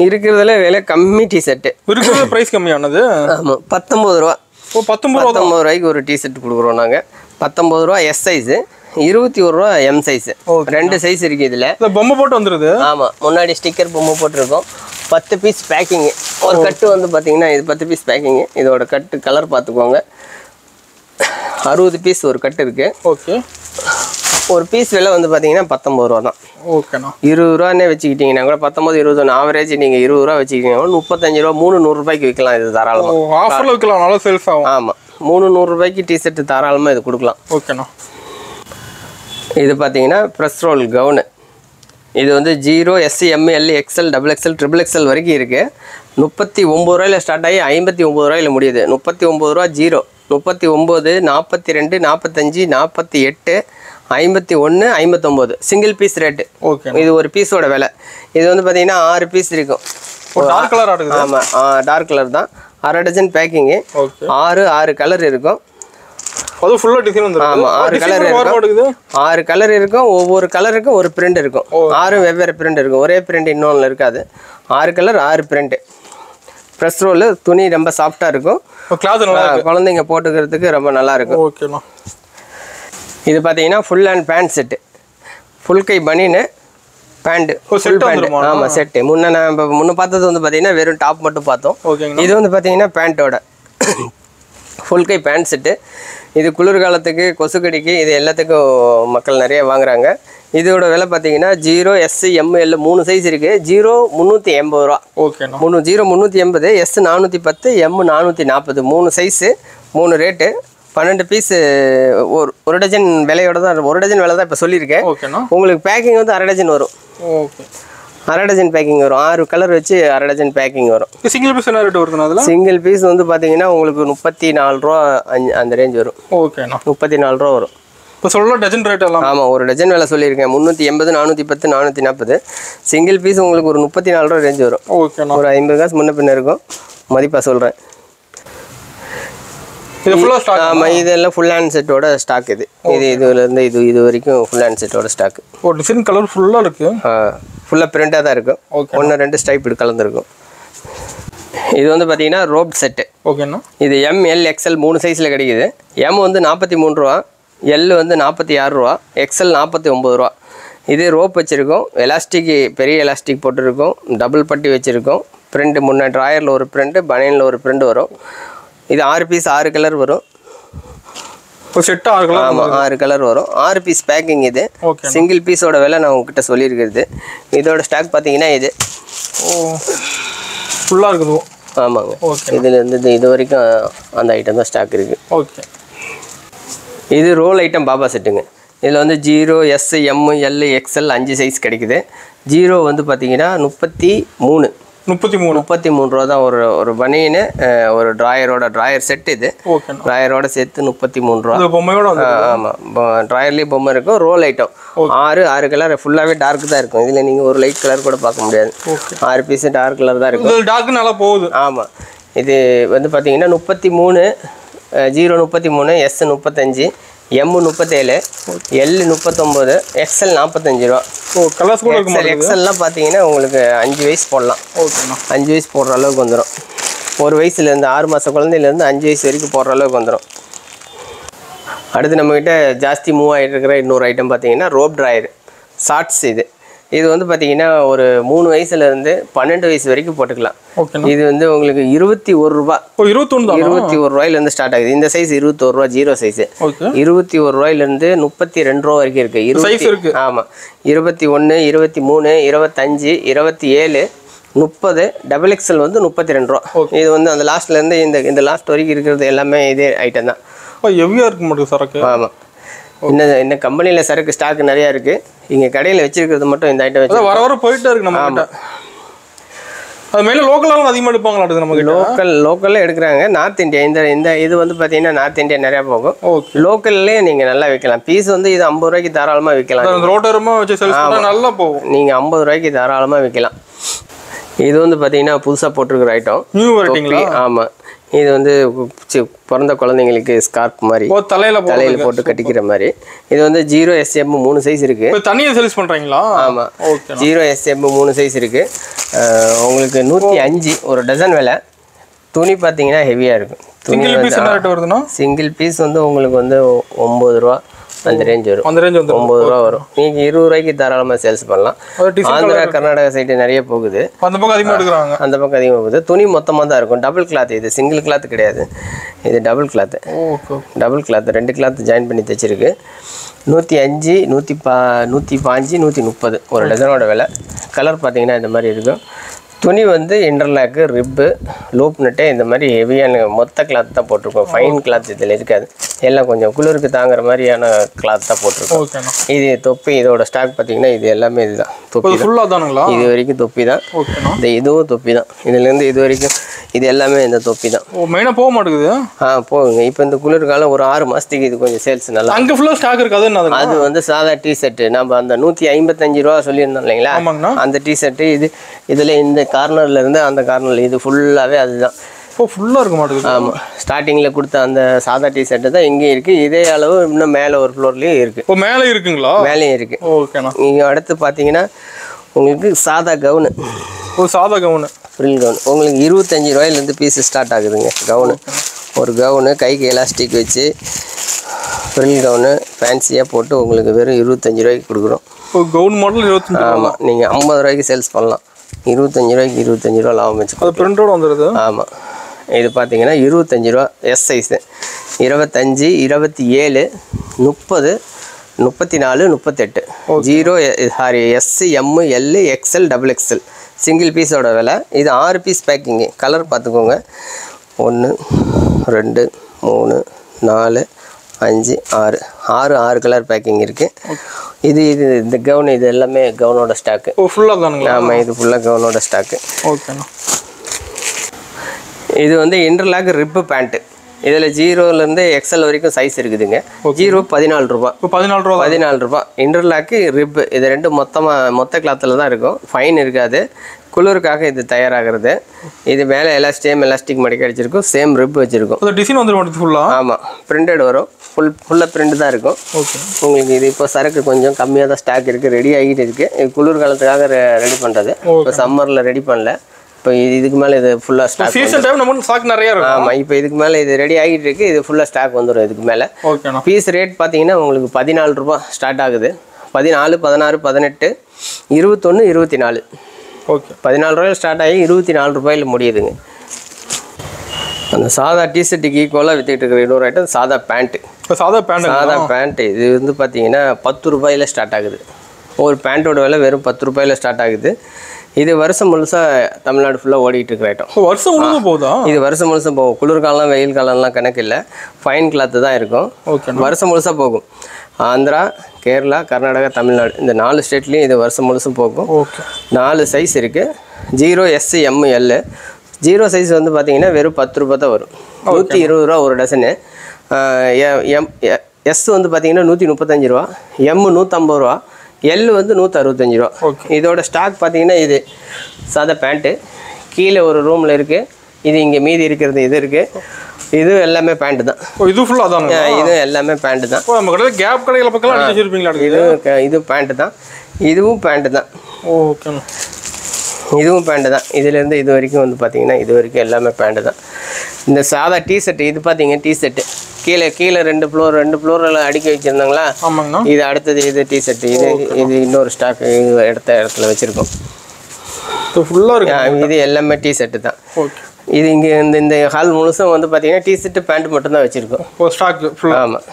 இருக்கிறதுல விலை கம்மி டிஷர்ட்டு இருக்கிறது ப்ரைஸ் கம்மியானது ஆமாம் 19 ரூபா 19 ரூபாய்க்கு ஒரு டிஷர்ட் கொடுக்குறோம் நாங்கள் 19 ரூபா எஸ் சைஸு 21 ரூபா எம் சைஸ். 2 சைஸ் இருக்குது இதில். இந்த பொம்மை போட்டு வந்துடுது. ஆமாம், முன்னாடி ஸ்டிக்கர் பொம்மை போட்டிருக்கோம். 10 பீஸ் பேக்கிங்கு. ஒரு கட்டு வந்து பார்த்தீங்கன்னா இது 10 பீஸ் பேக்கிங்கு. இதோட கட்டு கலர் பார்த்துக்கோங்க. 60 பீஸ் ஒரு கட்டு இருக்குது. ஓகே. ஒரு பீஸ் விலை வந்து பார்த்தீங்கன்னா 19 ரூபா தான். ஓகேண்ணா. 20 ரூபான்னே வச்சுக்கிட்டிங்கன்னா கூட 19 20 ஆவரேஜ் நீங்கள் 20 ரூபா வச்சுக்கிட்டீங்கன்னா 35 ரூபா 300 ரூபாய்க்கு விற்கலாம். இது தாராளமாக ஆஃபரில் விற்கலாம், நல்லா சேல்ஸ் ஆகும். ஆமாம், 300 ரூபாய்க்கு டிஷர்ட் தாராளமாக இது கொடுக்கலாம். ஓகேண்ணா. இது பார்த்தீங்கன்னா ப்ரெஸ் ரோல் கவுனு. இது வந்து 0 SC ML XL XXL XXL வரைக்கும் இருக்குது. 39 ரூபாயில் ஸ்டார்ட் ஆகி 59 ரூபாயில் முடியுது. 39 ரூபா 0, 39, 42, 45, 48, 51, 59 சிங்கிள் பீஸ் ரேட்டு. ஓகே. இது ஒரு பீஸோட விலை. இது வந்து பார்த்தீங்கன்னா 6 பீஸ் இருக்கும். டார்க் கலர் ஆடுது. ஆமாம், டார்க் கலர் தான். 1/2 டஜன் பேக்கிங்கு. ஓகே. 6 கலர் இருக்கும். அது ஃபுல்லாக டிசைன் வந்துருக்கு. ஆமாம், 6 கலர் இருக்கும். 6 கலர் இருக்கும். ஒவ்வொரு கலருக்கும் ஒரு பிரிண்ட் இருக்கும். 6 வெவ்வேறு பிரிண்ட் இருக்கும். ஒரே பிரிண்ட் இன்னொன்று இருக்காது. 6 கலர் 6 பிரிண்ட். ப்ரெஸ் ரோல் துணி ரொம்ப சாஃப்டாக இருக்கும். கிளாத் நல்லா குழந்தைங்க போட்டுக்கிறதுக்கு ரொம்ப நல்லா இருக்கும். ஓகேண்ணா. இது பார்த்தீங்கன்னா full and pant set. Full கை பனின்னு பேண்ட்டு. Full pant. ஆமாம், செட்டு. முன்ன பார்த்தது வந்து பார்த்தீங்கன்னா வெறும் டாப் மட்டும் பார்த்தோம். இது வந்து பார்த்தீங்கன்னா பேண்ட்டோட ஃபுல் கை பேண்ட் செட்டு. இது குளிர்காலத்துக்கு, கொசுக்கடிக்கு, இது எல்லாத்துக்கும் மக்கள் நிறைய வாங்குறாங்க. இதோட விலை பார்த்தீங்கன்னா 0 SC ML 3 சைஸ் இருக்குது. 0 380 ரூபா. ஓகேண்ணா. 0 380, S 410, M 440 3 size 3 rate. 12 piece ஒரு டஜன் விலையோட தான். ஒரு டஜன் விலை தான் இப்போ சொல்லியிருக்கேன். ஓகேண்ணா. உங்களுக்கு பேக்கிங் வந்து 1/2 டஜன் வரும். ஓகே. 1/2 டஜன் பேக்கிங் வரும். 6 கலர் வச்சு 1/2 டஜன் பேக்கிங் வரும். சிங்கிள் பீஸ் என்ன ரேட் வருதுண்ணா அதில்? சிங்கிள் பீஸ் வந்து பார்த்தீங்கன்னா உங்களுக்கு 34 ரூபா அந்த ரேஞ்ச் வரும். ஓகேண்ணா. 34 ரூபா வரும். இப்போ சொல்ல டஜன் ரேட் எல்லாம்? ஆமாம், ஒரு டஜன் விலை சொல்லியிருக்கேன். 380, 410, 440. சிங்கிள் பீஸ் உங்களுக்கு ஒரு 34 ரூபா ரேஞ்ச் வரும். ஓகேண்ணா. ஒரு 50 காசு முன்ன பின்ன இருக்கும். மதிப்பாக சொல்கிறேன். இது ஃபுல்லாக ஸ்டாக்? ஆமாம், இதெல்லாம் ஃபுல் ஹேண்ட் செட்டோட ஸ்டாக். இதுலேருந்து இது வரைக்கும் ஃபுல் ஹேண்ட் செட்டோட ஸ்டாக். ஒரு டிசைன் கலர் ஃபுல்லாக இருக்குது. ஃபுல்லாக பிரிண்டாக தான் இருக்கும். 1 2 ஸ்டைப் கலந்துருக்கும். இது வந்து பார்த்தீங்கன்னா ரோப் செட்டு. ஓகேண்ணா. இது ML XL 3 சைஸில் கிடைக்குது. M வந்து 43 ரூபா, L வந்து 46 ரூபா, XL 49 ரூபா. இது ரோப் வச்சுருக்கோம். எலாஸ்டிக், பெரிய எலாஸ்டிக் போட்டுருக்கோம். டபுள் பட்டி வச்சுருக்கோம். பிரிண்ட் முன்னே ட்ராயரில் ஒரு பிரிண்ட்டு, பனியனில் ஒரு பிரிண்ட் வரும். இது 6 பீஸ் 6 கலர் வரும். ஒரு செட்டு 6 கலர்? ஆமாம், 6 கலர் வரும். 6 பீஸ் பேக்கிங். இது சிங்கிள் பீஸோட விலை நான் உங்ககிட்ட சொல்லியிருக்கிறது. இதோட ஸ்டாக் பார்த்தீங்கன்னா இது ஃபுல்லாக இருக்குது. ஆமாங்க. இதில் இருந்து இது வரைக்கும் அந்த ஐட்டம் தான் ஸ்டாக் இருக்குது. ஓகே. இது ரோல் ஐட்டம் பாபா செட்டுங்க. இதில் வந்து 0 S M L XL 5 size கிடைக்குது. 0 வந்து பார்த்தீங்கன்னா 33 ரூபா தான். ஒரு பனியனு, ஒரு ட்ராயர் செட். இது ட்ராயரோட சேர்த்து 33 ரூபா. ஆமாம், ட்ராயர்லேயே பொம்மை இருக்கும். ரோல் ஐட்டம் 6 கலர் ஃபுல்லாகவே டார்க் தான் இருக்கும். இதில் நீங்கள் ஒரு லைட் கலர் கூட பார்க்க முடியாது. 6 பீஸ் டார்க் கலர் தான் இருக்கும். டார்க் நல்லா போகுது. ஆமாம், இது வந்து பார்த்தீங்கன்னா 33, 0 33, S 35, M 37, L 39, XL 45 ரூபா. XLலாம் பார்த்தீங்கன்னா உங்களுக்கு 5 வயசு போடலாம். 5 வயசு போடுற அளவுக்கு வந்துடும். 1 வயசுலேருந்து 6 மாத குழந்தையிலேருந்து 5 வயசு வரைக்கும் போடுற அளவுக்கு வந்துடும். அடுத்து நம்மக்கிட்ட ஜாஸ்தி மூவ் ஆகிட்டு இருக்கிற இன்னொரு ஐட்டம் பார்த்தீங்கன்னா ரோப் ட்ராயர் ஷார்ட்ஸ். இது வந்து பார்த்தீங்கன்னா ஒரு 3 வயசுலேருந்து 12 வயசு வரைக்கும் போட்டுக்கலாம். இது வந்து உங்களுக்கு 21 ரூபா. 21 ரூபாயிலேருந்து ஸ்டார்ட் ஆகுது. இந்த சைஸ் 21 ரூபா 0 சைஸு. 21 ரூபாயிலேருந்து 32 ரூபா வரைக்கும் இருக்குது. ஆமாம், 21, 23, 25, 27, 30, XXL வந்து 32 ரூபா. இது வந்து அந்த லாஸ்ட்லேருந்து இந்த லாஸ்ட் வரைக்கும் இருக்கிறது எல்லாமே இதே ஐட்டம் தான். ஹெவியாக இருக்க மாட்டேங்குது சரக்கு. ஆமாம், இன்னும் கம்பெனியில் சரக்கு ஸ்டாக் நிறையா இருக்குது. இங்கே கடையில் வச்சிருக்கிறது மட்டும் இந்த ஐட்டம் வச்சு வர போயிட்டே இருக்கு. நம்ம அது மேலே லோக்கலாகவும் அதிகமாக எடுப்பாங்களா? நமக்கு லோக்கலில் எடுக்கிறாங்க. நார்த் இந்தியா இந்த இது வந்து பார்த்தீங்கன்னா நார்த் இந்தியா நிறையா போகும். லோக்கல்லே நீங்கள் நல்லா விற்கலாம். பீஸ் வந்து இது 50 ரூபாய்க்கு தாராளமாக விற்கலாம். ரோட்டரமாக வச்சு நல்லா போகும். நீங்கள் 50 ரூபாய்க்கு தாராளமாக விற்கலாம். இது வந்து பார்த்தீங்கன்னா புதுசாக போட்டிருக்கிற ஐட்டம். நியூ வெரைட்டிங்களா? ஆமாம், இது வந்து பிறந்த குழந்தைங்களுக்கு ஸ்கார்ப் மாதிரி தலையில் போட்டு கட்டிக்கிற மாதிரி. இது வந்து 0 S M 3 சைஸ் இருக்குது. தனியாக சேல்ஸ் பண்ணுறீங்களா? ஆமாம், 0 S M 3 சைஸ் இருக்குது. உங்களுக்கு 105 ஒரு டசன் விலை. துணி பார்த்தீங்கன்னா ஹெவியாக இருக்கும். சிங்கிள் பீஸ் என்ன ரேட் வருதுன்னா? சிங்கிள் பீஸ் வந்து உங்களுக்கு வந்து 9 ரூபா அந்த ரேஞ்ச் வரும். அந்த ரேஞ்ச் வந்து 9 ரூபா வரும். நீங்கள் 20 ரூபாய்க்கு தாராளமாக சேல்ஸ் பண்ணலாம். ஆந்திரா கர்நாடகா சைடு நிறைய போகுது, அந்த பக்கம் அதிகமாக எடுக்கிறாங்க. அந்த பக்கம் அதிகமாக போகுது. துணி மொத்தமாக தான் இருக்கும். டபுள் கிளாத், இது சிங்கிள் கிளாத் கிடையாது, இது double cloth. Double cloth 2 cloth join பண்ணி தைச்சிருக்கு. 105, 105, 130 ஒரு டசனோட விலை. கலர் பார்த்தீங்கன்னா இந்த மாதிரி இருக்கும். துணி வந்து இன்டர்லாக்கு, ரிப்பு, லூப் நட்டு இந்த மாதிரி ஹெவியான மொத்த கிளாத் தான் போட்டிருக்கோம். ஃபைன் கிளாத் இதில் இருக்காது. எல்லாம் கொஞ்சம் குளிருக்கு தாங்குற மாதிரியான கிளாத் தான் போட்டிருக்கோம். இது தொப்பி, இதோட ஸ்டாக் பார்த்தீங்கன்னா இது எல்லாமே இதுதான். தொப்பி ஃபுல்லாக தானுங்களா? இது வரைக்கும் தொப்பி தான். இந்த இதுவும் தொப்பி தான். இதுலேருந்து இது வரைக்கும் இது எல்லாமே இந்த தொப்பி தான். மெயினாக போக மாட்டேங்குது. போகுங்க. இப்போ இந்த குளிர்காலம் ஒரு 6 மாதத்துக்கு இது கொஞ்சம் சேல்ஸ் நல்லா. அங்கே ஃபுல்லாக ஸ்டாக் இருக்காது. அது வந்து சாதா டிஷர்ட்டு நம்ம அந்த 155 ரூபா சொல்லியிருந்தோம் இல்லைங்களா, அந்த டிஷர்ட்டு இது. இதில் இந்த கார்னர்லேருந்து அந்த கார்னரில் இது ஃபுல்லாகவே அதுதான். ஃபுல்லாக இருக்க மாட்டேங்குது. ஆமாம், ஸ்டார்டிங்கில் கொடுத்த அந்த சாதா டிஷர்ட்டு தான் இங்கேயும் இருக்குது. இதே அளவு இன்னும் மேலே ஒரு ஃப்ளோர்லேயும் இருக்குது. இப்போ மேலே இருக்குங்களா? மேலேயும் இருக்குது. ஓகேண்ணா. நீங்கள் அடுத்து பார்த்தீங்கன்னா உங்களுக்கு சாதா கவுனு. சாதா கவுனு, ஃப்ரில் கவுன் உங்களுக்கு 25 ரூபாயிலேருந்து பீஸ் ஸ்டார்ட் ஆகுதுங்க. கவுனு, ஒரு கவுனு கைக்கு எலாஸ்டிக் வச்சு ஃப்ரில் கவுனு ஃபேன்சியாக போட்டு உங்களுக்கு வெறும் 25 ரூபாய்க்கு கொடுக்குறோம். Gown model 25. ஆமாம், நீங்கள் 50 ரூபாய்க்கு சேல்ஸ் பண்ணலாம். 25 ரூபாய்க்கு 25 ரூபா லாபம் வச்சு. அது பிரிண்டோட வந்துடுது. ஆமாம், இது பார்த்தீங்கன்னா 25 ரூபா. S size 25, 27, 30, 34, 38. 0 S, M, L, XL, XXL single பீஸோட விலை. இது 6 பீஸ் பேக்கிங்கு. கலர் பார்த்துக்கோங்க. 1, 2, 3, 4, 5, 6 கலர் பேக்கிங் இருக்குது. இது இந்த கவுன் இது எல்லாமே கவுனோட ஸ்டாக்கு. ஃபுல்லாக தானுங்களா? ஆமாம், இது ஃபுல்லாக கவுனோட ஸ்டாக்கு. ஓகேண்ணா. இது வந்து இன்டர்லாக் ரிப்பு பேண்ட்டு. இதில் 0லேருந்து XL வரைக்கும் சைஸ் இருக்குதுங்க. 0 14 ரூபா. இப்போ 14 ரூபா. இன்டர்லாக்கு, ரிப்பு இது ரெண்டும் மொத்த கிளாத்தில் தான் இருக்கும். ஃபைன் இருக்காது. குளிருக்காக இது தயாராகிறது. இது மேலே எலாஸ்டிக் மடிக்க அடிச்சிருக்கும். சேம் ரிப் வச்சுருக்கும். டிசைன் வந்துடும் ஃபுல்லாக. ஆமாம், பிரிண்டட் வரும். ஃபுல்லாக பிரிண்ட் தான் இருக்கும். ஓகே. உங்களுக்கு இது இப்போ சரக்கு கொஞ்சம் கம்மியாக தான் ஸ்டாக் இருக்குது. ரெடி ஆகிட்டு இருக்குது. இது குளிர்காலத்துக்காக ரெடி பண்ணுறது. இப்போ சம்மரில் ரெடி பண்ணல. இப்போ இதுக்கு மேலே இது ஃபுல்லாக ஸ்டாக். சீசன் டைம் நம்ம ஸ்டாக் நிறைய இருக்கும். ஆமாம், இப்போ இதுக்கு மேலே இது ரெடி ஆகிட்டு இருக்குது. இது ஃபுல்லாக ஸ்டாக் வந்துடும் இதுக்கு மேலே. ஓகேண்ணா. பீஸ் ரேட் பார்த்தீங்கன்னா உங்களுக்கு 14 ரூபா ஸ்டார்ட் ஆகுது. 14, 16, 18, 21, 24. ஓகே. 14 ரூபாயில் ஸ்டார்ட் ஆகி 24 ரூபாயில் முடியுதுங்க. அந்த சாதா டிஷர்ட்டுக்கு ஈக்குவலாக விற்றுக்கிட்டு இருக்கிற இன்னொரு ஐட்டம் சாதா பேண்ட்டு. சாதா பேண்ட்டு இது வந்து பார்த்தீங்கன்னா 10 ரூபாயில் ஸ்டார்ட் ஆகுது. ஒரு பேண்ட்டோட விலை வெறும் 10 ரூபாயில் ஸ்டார்ட் ஆகுது. இது வருஷம் முழுசாக தமிழ்நாடு ஃபுல்லாக ஓடிட்டு இருக்கிற ஐட்டம். வருஷம் முழுசும் போகுதா? இது வருஷம் முழுசும் போகும். குளிர்காலம், வெயில் காலம்லாம் கணக்கு இல்லை. ஃபைன் கிளாத்து தான் இருக்கும். ஓகே. வருஷம் முழுசாக போகும். ஆந்திரா, கேரளா, கர்நாடகா, தமிழ்நாடு இந்த 4 ஸ்டேட்லேயும் இது வருஷம் முழுசும் போகும். ஓகே. 4 சைஸ் இருக்குது. 0, எஸ், எம், எல். 0 சைஸ் வந்து பார்த்தீங்கன்னா வெறும் 10 ரூபா தான் வரும். 120 ரூபா ஒரு டசனு. எஸ் வந்து பார்த்தீங்கன்னா 135 ரூபா. எம் 150 ரூபா. எல் வந்து 165 ரூபா. இதோட ஸ்டாக் பார்த்தீங்கன்னா இது சாதா பேண்ட்டு. கீழே ஒரு ரூமில் இருக்குது. இது இங்கே மீதி இருக்கிறது இது இருக்குது. இது எல்லாமே பேண்ட்டு தான். இது ஃபுல்லாக தான். இது எல்லாமே பேண்ட்டு தான். நம்ம கடையில் கேப் கடையில் பக்கம் அடிச்சிருப்பீங்களா? இது பேண்ட்டு தான். இதுவும் பேண்ட்டு தான். ஓகே. இதுவும் பேண்ட்டு தான். இதுலேருந்து இது வரைக்கும் வந்து பார்த்தீங்கன்னா இது வரைக்கும் எல்லாமே பேண்ட்டு தான். இந்த சாதா டிஷர்ட்டு இது பார்த்தீங்க டிஷர்ட்டு கீழே 2 ஃப்ளோரில் அடுக்கி வச்சுருந்தாங்களா? ஆமாங்கண்ணா. இது அடுத்தது இது டிஷர்ட்டு. இது இன்னொரு ஸ்டாக் இடத்துல வச்சுருக்கோம். ஃபுல்லாக இருக்கு. இது எல்லாமே டிஷர்ட்டு தான். ஓகே. இது இங்கே இந்த ஹால் முழுசும் வந்து பார்த்தீங்கன்னா டிஷர்ட்டு பேண்ட் மட்டும்தான் வச்சுருக்கோம். ஸ்டாக். ஆமாம்.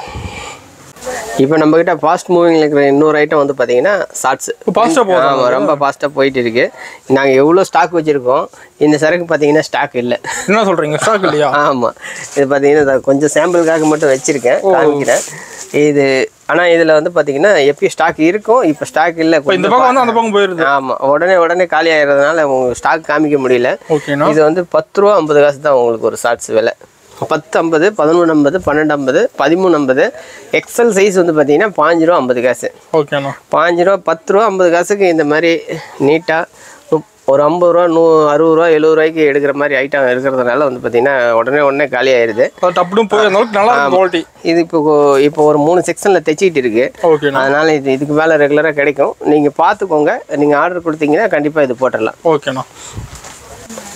இப்போ நம்மக்கிட்ட ஃபாஸ்ட் மூவிங்கில் இருக்கிற இன்னொரு ஐட்டம் வந்து பார்த்தீங்கன்னா ஷார்ட்ஸு. ஆமாம், ரொம்ப ஃபாஸ்ட்டாக போயிட்டு இருக்கு. நாங்கள் எவ்வளோ ஸ்டாக் வச்சுருக்கோம். இந்த சரக்கு பார்த்தீங்கன்னா ஸ்டாக் இல்லை. என்ன சொல்கிறீங்க? ஸ்டாக் இல்லையா? ஆமாம், இது பார்த்தீங்கன்னா கொஞ்சம் சாம்பிளுக்காக மட்டும் வச்சுருக்கேன், காமிக்கிறேன். இது ஆனால் இதில் வந்து பார்த்தீங்கன்னா எப்பயும் ஸ்டாக் இருக்கும். இப்போ ஸ்டாக் இல்லை. இந்த பக்கம் வந்து அந்த பக்கம் போயிருது. ஆமாம், உடனே காலி ஆகிறதுனால உங்களுக்கு ஸ்டாக் காமிக்க முடியல. ஓகேண்ணா. இது வந்து 10 ரூபா 50 காசு தான் உங்களுக்கு ஒரு ஷார்ட்ஸ் விலை. 10.50, 11.50, 12.50, 13.50. எக்ஸல் சைஸ் வந்து பார்த்தீங்கன்னா 5 ரூபா 50 காசு. ஓகேண்ணா. 5 ரூபா 10 ரூபா 50 காசுக்கு இந்த மாதிரி நீட்டாக ஒரு 50 ரூபா 60 ரூபா 70 ரூபாய்க்கு எடுக்கிற மாதிரி ஐட்டம் இருக்கிறதுனால வந்து பார்த்தீங்கன்னா உடனே காலி ஆயிடுது. இது இப்போ ஒரு 3 செக்ஷனில் தைச்சிக்கிட்டு இருக்கு. அதனால இதுக்கு மேலே ரெகுலராக கிடைக்கும். நீங்கள் பார்த்துக்கோங்க. நீங்கள் ஆர்டர் கொடுத்தீங்கன்னா கண்டிப்பாக இது போட்டுடலாம். ஓகேண்ணா.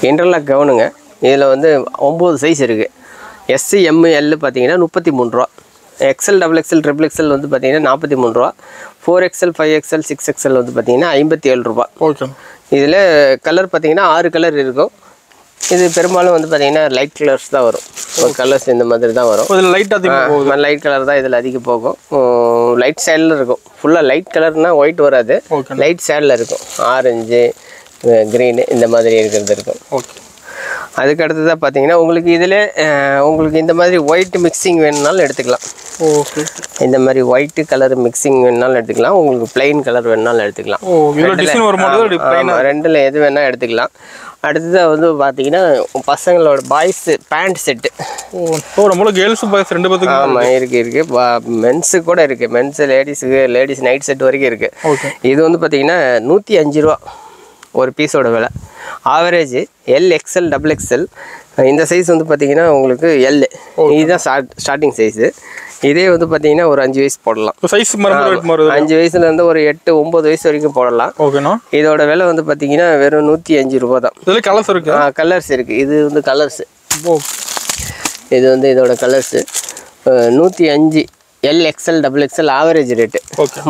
இன்டர்லாக் கவுனுங்க. இதில் வந்து 9 சைஸ் இருக்குது. எஸ், எம், எல் பார்த்தீங்கன்னா 33 ரூபா. XL double XL triple XL வந்து பார்த்தீங்கன்னா 43 ரூபா. 4XL 5XL 6XL வந்து பார்த்தீங்கன்னா 57 ரூபா. ஓகே. இதில் கலர் பார்த்தீங்கன்னா 6 கலர் இருக்கும். இது பெரும்பாலும் வந்து பார்த்தீங்கன்னா லைட் கலர்ஸ் தான் வரும். ஒரு கலர்ஸ் இந்த மாதிரி தான் வரும். இதில் லைட் அதிகமாக போகும். லைட் கலர் தான் இதில் அதிகம் போகும். லைட் ஷேடில் இருக்கும். ஃபுல்லாக லைட் கலர்னால் ஒயிட் வராது, லைட் ஷேடில் இருக்கும். ஆரஞ்சு, க்ரீனு இந்த மாதிரி இருக்கிறது இருக்கும். ஓகே. அதுக்கு அடுத்ததாக பார்த்தீங்கன்னா உங்களுக்கு இதில் உங்களுக்கு இந்த மாதிரி ஒயிட் மிக்சிங் வேணுனாலும் எடுத்துக்கலாம். ஓகே. இந்த மாதிரி ஒயிட்டு கலர் மிக்சிங் வேணுனாலும் எடுத்துக்கலாம். உங்களுக்கு பிளெயின் கலர் வேணுனாலும் எடுத்துக்கலாம். ரெண்டில் எது வேணால் எடுத்துக்கலாம். அடுத்ததாக வந்து பார்த்தீங்கன்னா பசங்களோட பாய்ஸ் பேண்ட் செட்டு. நம்மளுக்கு கேர்ள்ஸ் பாய்ஸ் ரெண்டு பேருக்கு. ஆமாம், இருக்குது. மென்ஸு கூட இருக்குது. மென்ஸு லேடிஸ் நைட் செட் வரைக்கும் இருக்குது. இது வந்து பார்த்தீங்கன்னா 105 ரூபா ஒரு பீஸோட விலை. ஆவரேஜ் LXL டபுள் எக்ஸ்எல் இந்த சைஸ் வந்து பார்த்தீங்கன்னா உங்களுக்கு L இதுதான் ஸ்டார்டிங் சைஸு. இதே வந்து பார்த்தீங்கன்னா ஒரு 5 வயசு போடலாம். 5 வயசுலேருந்து ஒரு 8-9 வயசு வரைக்கும் போடலாம். ஓகேண்ணா. இதோட விலை வந்து பார்த்தீங்கன்னா வெறும் 105 ரூபா தான். கலர்ஸ் இருக்கு. கலர்ஸ் இருக்குது. இது வந்து கலர்ஸு. இது வந்து இதோட colours 105 LXL double XL average rate.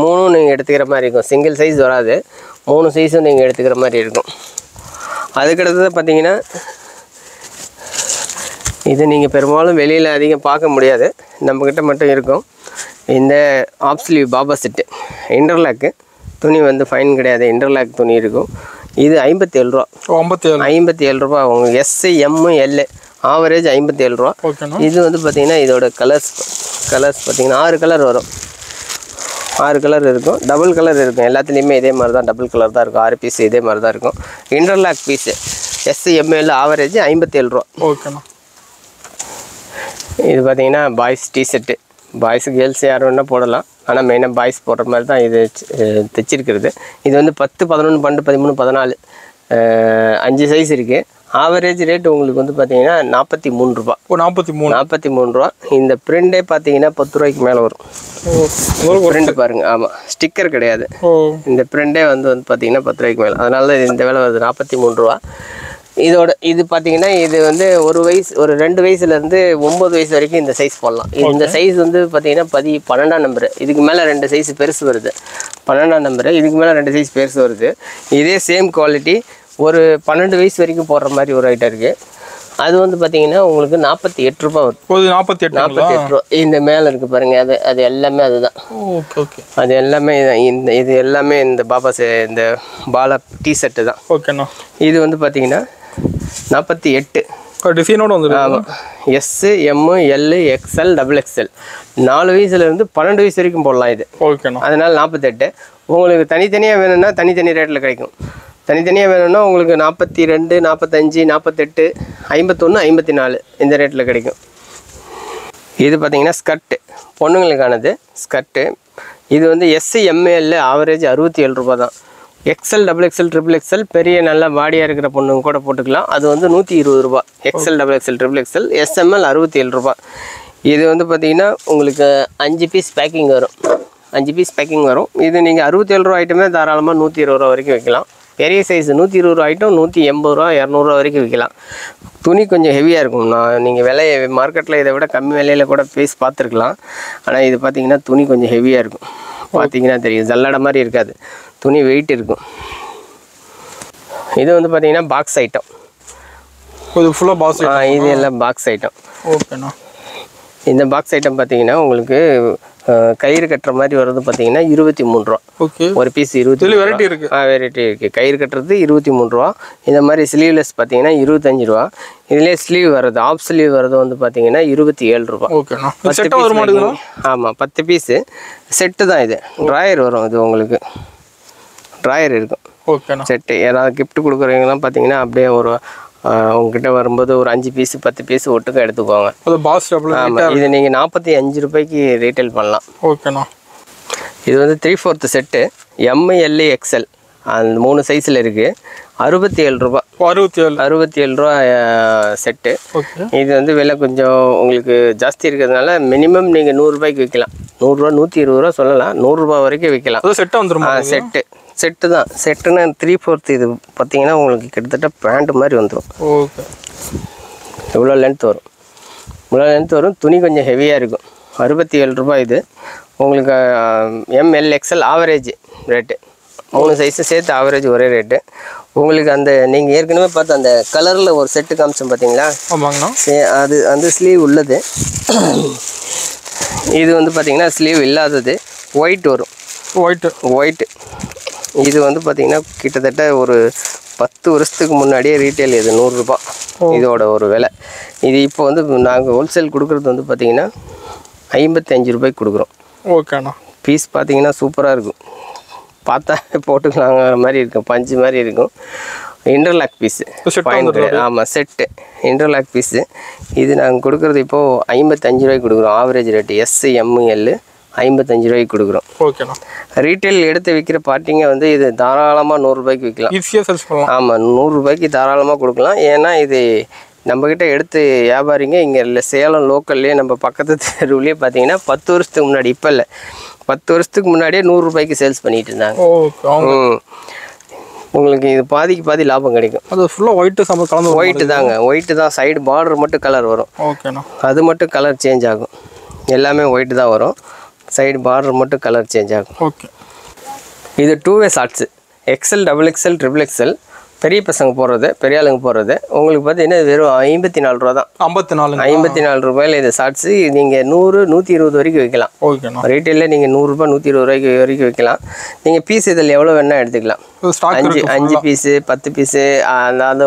மூணும் நீங்கள் எடுத்துக்கிற மாதிரி இருக்கும். சிங்கிள் சைஸ் வராது, 3 சைஸும் நீங்கள் எடுத்துக்கிற மாதிரி இருக்கும். அதுக்கடுத்தது பார்த்தீங்கன்னா இது நீங்கள் பெரும்பாலும் வெளியில் அதிகம் பார்க்க முடியாது, நம்மக்கிட்ட மட்டும் இருக்கும். இந்த of sleeve Baba set interlock துணி வந்து ஃபைன் கிடையாது, இன்டர்லாக் துணி இருக்கும். இது 57 ரூபா. 57 ரூபா. உங்களுக்கு SML ஆவரேஜ் 57 ரூபா. இது வந்து பார்த்தீங்கன்னா இதோட கலர்ஸ் பார்த்தீங்கன்னா 6 கலர் வரும். 6 கலர் இருக்கும். டபுள் கலர் இருக்கும். எல்லாத்துலேயுமே இதே மாதிரி தான் டபுள் கலர் தான் இருக்கும். 6 பீஸ் இதே மாதிரி தான் இருக்கும். இன்டர்லாக் பீஸு SML ஆவரேஜ் 57 ரூபா. ஓகேண்ணா. இது பார்த்தீங்கன்னா பாய்ஸ் டிஷர்ட்டு. பாய்ஸு கேர்ள்ஸ் யார் வேணால் போடலாம். ஆனால் மெயினாக பாய்ஸ் போடுற மாதிரி தான் இது தைச்சிருக்கிறது. இது வந்து 10, 11, 12, 13, 14 5 சைஸ் இருக்குது. ஆவரேஜ் ரேட் உங்களுக்கு வந்து பார்த்தீங்கன்னா 43 ரூபா. 43 ரூபா. இந்த பிரிண்டே பார்த்தீங்கன்னா 10 ரூபாய்க்கு மேலே வரும். பிரிண்ட் பாருங்கள். ஆமாம், ஸ்டிக்கர் கிடையாது. இந்த பிரிண்டே வந்து பார்த்தீங்கன்னா 10 ரூபாய்க்கு மேலே. அதனால இந்த விலை வருது 43 ரூபா. இது பார்த்தீங்கன்னா இது வந்து ஒரு 2 வயசுலேருந்து 9 வயசு வரைக்கும் இந்த சைஸ் போடலாம். இந்த சைஸ் வந்து பார்த்தீங்கன்னா 12ஆம் நம்பரு. இதுக்கு மேலே 2 சைஸ் பெருசு வருது. 12ஆம் நம்பரு. இதுக்கு மேலே 2 சைஸ் பெருசு வருது. இதே சேம் குவாலிட்டி ஒரு 12 வயசு வரைக்கும் போடுற மாதிரி ஒரு ஐட்டம் இருக்குது. அது வந்து பார்த்தீங்கன்னா உங்களுக்கு 48 ரூபா வரும். 48 ரூபா. இந்த மேலே இருக்குது பாருங்கள், அது எல்லாமே அதுதான். அது எல்லாமே இது எல்லாமே இந்த இந்த பாலா டிஷர்ட்டு தான். ஓகேண்ணா. இது வந்து பார்த்தீங்கன்னா 48 டிசைனோட வந்து. ஆமாம், SML XL டபுள் எக்ஸ்எல் 4 வயசுலேருந்து 12 வயசு வரைக்கும் போடலாம் இது. ஓகேண்ணா. அதனால் 48. உங்களுக்கு தனித்தனியாக வேணும்னா தனித்தனி ரேட்டில் கிடைக்கும். தனித்தனியாக வேணும்னா உங்களுக்கு 42, 45, 48, 51, 54 இந்த ரேட்டில் கிடைக்கும். இது பார்த்தீங்கன்னா ஸ்கர்ட்டு, பொண்ணுங்களுக்கானது ஸ்கர்ட்டு. இது வந்து SML ஆவரேஜ் 67 ரூபா தான். XL double XL triple XL பெரிய நல்ல பாடியாக இருக்கிற பொண்ணுங்க கூட போட்டுக்கலாம். அது வந்து 120 ரூபா. XL double XL triple XL SML 67 ரூபா. இது வந்து பார்த்தீங்கன்னா உங்களுக்கு 5 பீஸ் பேக்கிங் வரும். 5 பீஸ் பேக்கிங் வரும். இது நீங்கள் 67 ரூபா ஐட்டமே தாராளமாக 120 ரூபா வரைக்கும் வைக்கலாம். பெரிய சைஸ் 120 ரூபா ஐட்டம் 180 ரூபா 200 ரூபா வரைக்கும் விற்கலாம். துணி கொஞ்சம் ஹெவியாக இருக்கும். நீங்கள் விலையை மார்க்கெட்டில் இதை விட கம்மி விலையில் கூட பீஸ் பார்த்துருக்கலாம். ஆனால் இது பார்த்தீங்கன்னா துணி கொஞ்சம் ஹெவியாக இருக்கும். பார்த்தீங்கன்னா தெரியும், ஜல்லடை மாதிரி இருக்காது, துணி வெயிட் இருக்கும். இது வந்து பார்த்தீங்கன்னா பாக்ஸ் ஐட்டம். இது ஃபுல்லாக பாக்ஸ். இது எல்லாம் பாக்ஸ் ஐட்டம். ஓகேண்ணா. இந்த பாக்ஸ் ஐட்டம் பார்த்தீங்கன்னா உங்களுக்கு கயிறு கட்டுற மாதிரி வர்றது பார்த்தீங்கன்னா 23 ரூபா. ஓகே. ஒரு பீஸ் 20 வெரைட்டி இருக்குது. வெரைட்டி இருக்குது. கயிறு கட்டுறது 23 ரூபா. இந்த மாதிரி ஸ்லீவ்லெஸ் பார்த்தீங்கன்னா 25 ரூபா. இதுலேயே ஸ்லீவ் வர்றது, ஆஃப் ஸ்லீவ் வர்றது வந்து பார்த்தீங்கன்னா 27 ரூபா. ஓகேண்ணா. ஆமாம், 10 பீஸு செட்டு தான். இது ட்ராயர் வரும். இது உங்களுக்கு ட்ராயர் இருக்கும். ஓகேண்ணா. செட்டு யாராவது கிஃப்ட் கொடுக்குறவங்கலாம் பார்த்தீங்கன்னா அப்படியே உங்ககிட்ட வரும்போது ஒரு 5 பீஸு 10 பீஸு ஒட்டுக்க எடுத்துக்கோங்க. ஆமாம், இது நீங்கள் 45 ரூபாய்க்கு ரீட்டைல் பண்ணலாம். ஓகேண்ணா. இது வந்து 3/4 செட்டு ML XL அந்த 3 சைஸில் இருக்குது. 67 ரூபா. 67 ரூபா செட்டு. இது வந்து விலை கொஞ்சம் உங்களுக்கு ஜாஸ்தி இருக்கிறதுனால மினிமம் நீங்கள் 100 ரூபாய்க்கு விற்கலாம். 100 ரூபா 120 ரூபா சொல்லலாம். 100 ரூபா வரைக்கும் விற்கலாம். செட்டு வந்துடும். செட்டு தான். செட்டுன்னா 3/4. இது பார்த்தீங்கன்னா உங்களுக்கு கிட்டத்தட்ட பேண்ட் மாதிரி வந்துடும். ஓகே. இவ்வளோ லென்த் வரும். துணி கொஞ்சம் ஹெவியாக இருக்கும். 67 ரூபாய் இது. உங்களுக்கு MLXL ஆவரேஜ் ரேட்டு 3 சைஸும் சேர்த்து ஆவரேஜ் ஒரே ரேட்டு. உங்களுக்கு அந்த நீங்கள் ஏற்கனவே பார்த்து அந்த கலரில் ஒரு செட்டு காமிச்சோம் பார்த்தீங்களா? ஆமாங்கண்ணா. அது அந்த ஸ்லீவ் உள்ளது. இது வந்து பார்த்தீங்கன்னா ஸ்லீவ் இல்லாதது ஒயிட் வரும். ஒயிட்டு இது வந்து பார்த்தீங்கன்னா கிட்டத்தட்ட ஒரு 10 வருஷத்துக்கு முன்னாடியே ரீட்டைல் இது 100 ரூபா இதோட ஒரு விலை. இது இப்போ வந்து நாங்கள் ஹோல்சேல் கொடுக்குறது வந்து பார்த்தீங்கன்னா 55 ரூபாய்க்கு கொடுக்குறோம். ஓகேண்ணா. பீஸ் பார்த்தீங்கன்னா சூப்பராக இருக்கும், பார்த்தா போட்டுக்கலாங்கிற மாதிரி இருக்கும், பஞ்சு மாதிரி இருக்கும். Interlock piece. ஆமாம், செட்டு இன்டர்லாக் பீஸு. இது நாங்கள் கொடுக்குறது இப்போது 55 ரூபாய்க்கு கொடுக்குறோம். ஆவரேஜ் ரேட்டு SML 55 ரூபாய்க்கு கொடுக்குறோம். ஓகேண்ணா. ரீட்டைல் எடுத்து விற்கிற பார்ட்டிங்க வந்து இது தாராளமாக 100 ரூபாய்க்கு விற்கலாம். ஈஸியாக சேல்ஸ் பண்ணலாம். ஆமாம், 100 ரூபாய்க்கு தாராளமாக கொடுக்கலாம். ஏன்னா இது நம்மக்கிட்ட எடுத்து வியாபாரிங்க இங்கே இல்லை, சேலம் லோக்கல்லே நம்ம பக்கத்து தெருவுலேயே பார்த்தீங்கன்னா 10 வருஷத்துக்கு முன்னாடி, இப்போ இல்லை 10 வருஷத்துக்கு முன்னாடியே 100 ரூபாய்க்கு சேல்ஸ் பண்ணிட்டு இருந்தாங்க. உங்களுக்கு இது பாதிக்கு பாதி லாபம் கிடைக்கும். அது ஃபுல்லாக ஒயிட்டு சம்பளம் கலந்து ஒயிட்டு தாங்க. ஒயிட்டு தான், சைடு பார்டர் மட்டும் கலர் வரும். ஓகேண்ணா. அது மட்டும் கலர் சேஞ்ச் ஆகும். எல்லாமே ஒயிட்டு தான் வரும், சைடு பார்டர் மட்டும் கலர் சேஞ்ச் ஆகும். ஓகே. இது 2-வே ஷார்ட்ஸு. XL, XXL, XXL பெரிய பசங்க போடுறது, பெரிய ஆளுங்க போடுறது. உங்களுக்கு பார்த்தீங்கன்னா வெறும் 54 ரூபா தான். 54 ரூபாயில் இது ஷார்ட்ஸு. நீங்கள் 100, 120 வரைக்கும் விற்கலாம். ஓகேண்ணா. ரீட்டெயிலில் நீங்கள் 100 ரூபா 120 ரூபாய்க்கு வரைக்கும் விற்கலாம். நீங்கள் பீஸ் இதில் எவ்வளோ வேணால் எடுத்துக்கலாம். 5 பீஸு 10 பீஸு அந்த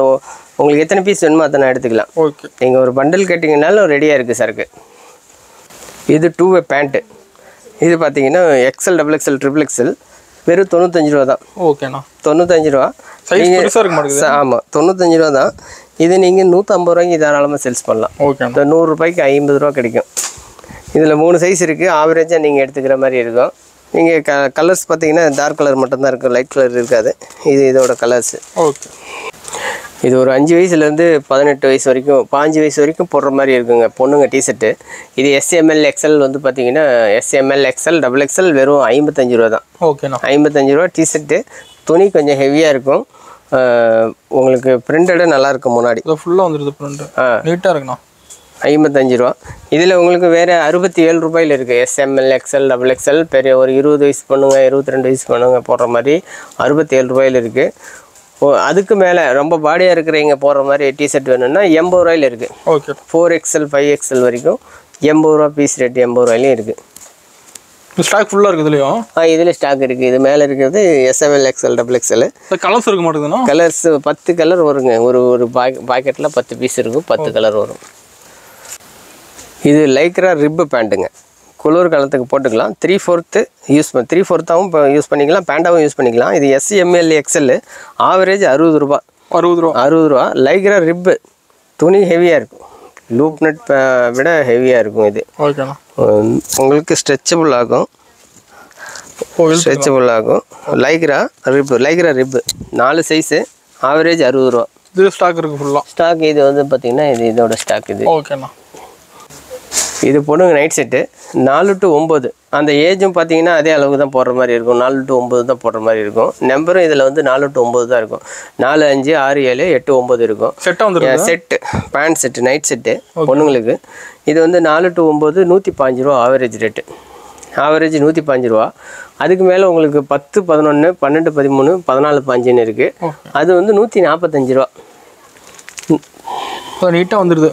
உங்களுக்கு எத்தனை பீஸ் வேணுமோ அத்தனை எடுத்துக்கலாம். ஓகே. நீங்கள் ஒரு பண்டில் கேட்டிங்கனாலும் ரெடியாக இருக்குது சரக்கு. இது 2-வே பேண்ட்டு. இது பார்த்தீங்கன்னா XL, XXL, XXL வெறும் 95 ரூபா தான். ஓகேண்ணா. 95 ரூபா. ஆமாம், 95 ரூபா தான். இது நீங்கள் 150 ரூபாய்க்கு தாராளமாக சேல்ஸ் பண்ணலாம். ஓகே. 100 ரூபாய்க்கு 50 ரூபா கிடைக்கும். இதில் 3 சைஸ் இருக்குது. ஆவரேஜாக நீங்கள் எடுத்துக்கிற மாதிரி இருக்கும். நீங்கள் கலர்ஸ் பார்த்தீங்கன்னா டார்க் கலர் மட்டும்தான் இருக்கும், லைட் கலர் இருக்காது. இது இதோட கலர்ஸு. ஓகே. இது ஒரு 5 வயசுலேருந்து 18 வயசு வரைக்கும், 15 வயசு வரைக்கும் போடுற மாதிரி இருக்குங்க பொண்ணுங்க டிஷர்ட்டு. இது SML XL வந்து பார்த்தீங்கன்னா SML XL XXL வெறும் 55 ரூபா தான். ஓகேண்ணா. 55 ரூபா டிஷர்ட்டு. துணி கொஞ்சம் ஹெவியாக இருக்கும். உங்களுக்கு பிரிண்டடு நல்லாயிருக்கும். முன்னாடி ஃபுல்லாக வந்துடுது பிரிண்ட். நீட்டாக இருக்குண்ணா. 55 ரூபா. இதில் உங்களுக்கு வேறு 67 ரூபாயில் இருக்குது. SML XL XXL பெரிய ஒரு 20 வயசு பொண்ணுங்க 22 வயசு பொண்ணுங்க போடுற மாதிரி 67 ரூபாயில் இருக்குது. அதுக்கு மேலே ரொம்ப பாடியாக இருக்கிறவங்க போடுற மாதிரி டிஷர்ட் வேணும்னா 80 ரூபாயில் இருக்குது. ஓகே. 4XL 5XL வரைக்கும் 80 ரூபா பீஸ் ரேட். 80 ரூபாயிலையும் இருக்குது. ஸ்டாக் ஃபுல்லாக இருக்குது இதுலையும். இதில் ஸ்டாக் இருக்குது. இது மேலே இருக்கிறது SML XL XXL. கலர்ஸ் இருக்க மாட்டேங்குதுண்ணா. கலர்ஸ் 10 கலர் வருங்க. ஒரு பாக்கெட்டில் 10 பீஸ் இருக்கும், 10 கலர் வரும். இது லைக்ரா ரிப்பு பேண்ட்டுங்க. குளிர் காலத்துக்கு போட்டுக்கலாம். 3/4 யூஸ் 3/4ஆகவும் இப்போ யூஸ் பண்ணிக்கலாம், பேண்டாகவும் யூஸ் பண்ணிக்கலாம். இது SML XL ஆவரேஜ் 60 ரூபா. 60 ரூபா. லைக்ரா ரிப்பு. துணி ஹெவியாக இருக்கும், லூப் நட் விட ஹெவியாக இருக்கும் இது. ஓகேண்ணா. உங்களுக்கு ஸ்ட்ரெச்சபிள் ஆகும். Lycra ரிப்பு 4 size. ஆவரேஜ் 60 ரூபா. இது ஸ்டாக் இருக்குது ஃபுல்லாக. ஸ்டாக் இது வந்து பார்த்தீங்கன்னா இதோட ஸ்டாக் இது. ஓகேண்ணா. இது பொண்ணுங்க நைட் செட்டு 4 to 9. அந்த ஏஜும் பார்த்தீங்கன்னா அதே அளவுக்கு தான் போடுற மாதிரி இருக்கும். 4 to 9 தான் போடுற மாதிரி இருக்கும். நம்பரும் இதில் வந்து 4 to 9 தான் இருக்கும். 4, 5, 6, 7, 8, 9 இருக்கும். Set pant set night set பொண்ணுங்களுக்கு. இது வந்து 4 to 9 115 ரூபா ஆவரேஜ் ரேட்டு. ஆவரேஜ் 115 ரூபா. அதுக்கு மேலே உங்களுக்கு 10, 11, 12, 13, 14, 15 இருக்குது. அது வந்து 145 ரூபா. நீட்டாக வந்துடுது.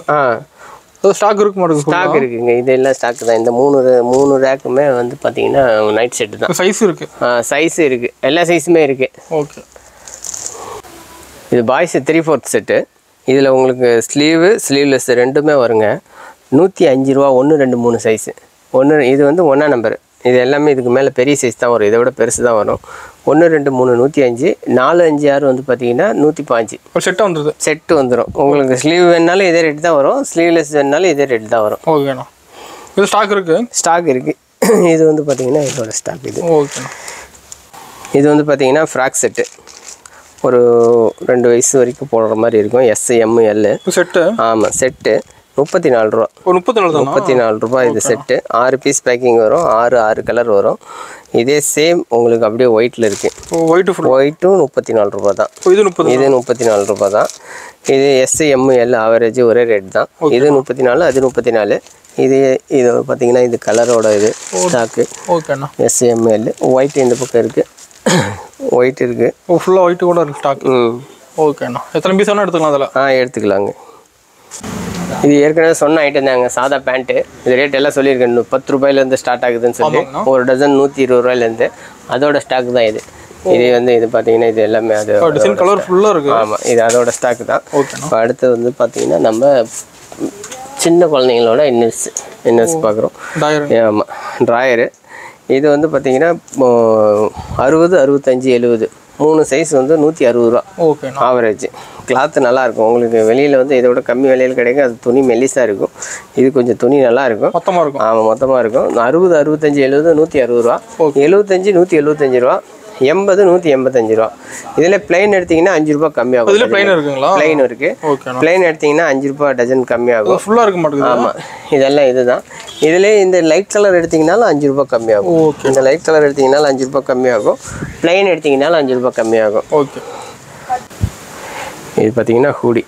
ஸ்டாக் இருக்கு மாட்டேங்குது. ஸ்டாக் இருக்குங்க. இதெல்லாம் ஸ்டாக் தான். இந்த மூணு ரேக்குமே வந்து பார்த்தீங்கன்னா நைட் செட்டு தான். சைஸ் இருக்குது. சைஸு இருக்குது, எல்லா சைஸுமே இருக்குது. ஓகே. இது பாய்ஸ் 3/4 செட்டு. இதில் உங்களுக்கு ஸ்லீவ்லெஸ் ரெண்டுமே வருங்க. 105 ரூபா. 1, 2, 3 சைஸு. இது வந்து 1ஆம் நம்பர். இது எல்லாமே இதுக்கு மேலே பெரிய சைஸ் தான் வரும், இதை விட பெருசு தான் வரும். 1, 2, 3 105, 4, 5, 6 வந்து பார்த்தீங்கன்னா 115. ஒரு செட்டு வந்துடுது. செட்டு வந்துடும். உங்களுக்கு ஸ்லீவ் வேணாலும் இதே ரேட்டு தான் வரும், ஸ்லீவ்லெஸ் வேணாலும் இதே ரேட்டு தான் வரும். ஓகேண்ணா. இது ஸ்டாக் இருக்குது. ஸ்டாக் இருக்குது. இது வந்து பார்த்தீங்கன்னா இதோட ஸ்டாக் இது. ஓகேண்ணா. இது வந்து பார்த்தீங்கன்னா ஃப்ராக் செட்டு. ஒரு 2 வயசு வரைக்கும் போடுற மாதிரி இருக்கும். SML set. ஆமாம், செட்டு 34 ரூபா. 34 ரூபா இது செட்டு. 6 பீஸ் பேக்கிங் வரும். 6 கலர் வரும். இதே சேம் உங்களுக்கு அப்படியே ஒயிட்டில் இருக்குது. ஒயிட்டும் 34 ரூபா தான். இது 34 ரூபா தான். இது SML ஆவரேஜ் ஒரே ரேட் தான். இது 34, அது 34. இது பார்த்தீங்கன்னா இது கலரோட இது ஸ்டாக்கு. ஓகேண்ணா. SML ஒயிட் இந்த பக்கம் இருக்குது, ஒயிட் இருக்குது. ஃபுல்லாக ஒயிட்டு கூட இருக்குது ஸ்டாக். ஓகேண்ணா. எத்தனை பீஸ் வேணால் எடுத்துக்கலாம் அதில்? எடுத்துக்கலாங்க. இது ஏற்கனவே சொன்ன ஐட்டம் தாங்க, சாதா பேண்ட்டு. இது ரேட் எல்லாம் சொல்லியிருக்கேன், 10 ரூபாயிலேருந்து ஸ்டார்ட் ஆகுதுன்னு சொல்லி. ஒரு டசன் 120 ரூபாயிலேருந்து அதோட ஸ்டாக் தான் இது. இது பார்த்தீங்கன்னா இது எல்லாமே அது டிசைன் கலர்ஃபுல்லாக இருக்குது. ஆமாம், இது அதோட ஸ்டாக் தான். ஓகே. அடுத்து பார்த்தீங்கன்னா நம்ம சின்ன குழந்தைங்களோட இன்னர்ஸ் பார்க்குறோம். ஆமாம், ட்ராயரு. இது பார்த்தீங்கன்னா 60, 65, 70 3 சைஸ் 160 ரூபா. ஓகே. ஆவரேஜ் கிளாத்து நல்லாயிருக்கும். உங்களுக்கு வெளியில் இதோட கம்மி விலையில் கிடைக்கும். அது துணி மெல்லிஸாக இருக்கும், இது கொஞ்சம் துணி நல்லாயிருக்கும், மொத்தமாக இருக்கும். ஆமாம், மொத்தமாக இருக்கும். 60, 65, 70 160 ரூபா, 75 175 ரூபா, 80 185 ரூபா. இதில் பிளைன் எடுத்தீங்கன்னா 5 ரூபா கம்மியாகும். இதில் பிளைன் இருக்குங்களா? பிளைன் இருக்குது. பிளைன் எடுத்தீங்கன்னா 5 ரூபா டஜன் கம்மியாகும். ஃபுல்லாக இருக்க மாட்டேங்குது. ஆமாம், இதெல்லாம் இதுதான். இதில் இந்த லைட் கலர் எடுத்தீங்கனாலும் 5 ரூபா கம்மியாகும். ஓகே. இந்த லைட் கலர் எடுத்தீங்கனாலும் 5 ரூபா கம்மியாகும். பிளைன் எடுத்தீங்கனாலும் 5 ரூபா கம்மியாகும். ஓகே. இது பார்த்தீங்கன்னா ஹூடி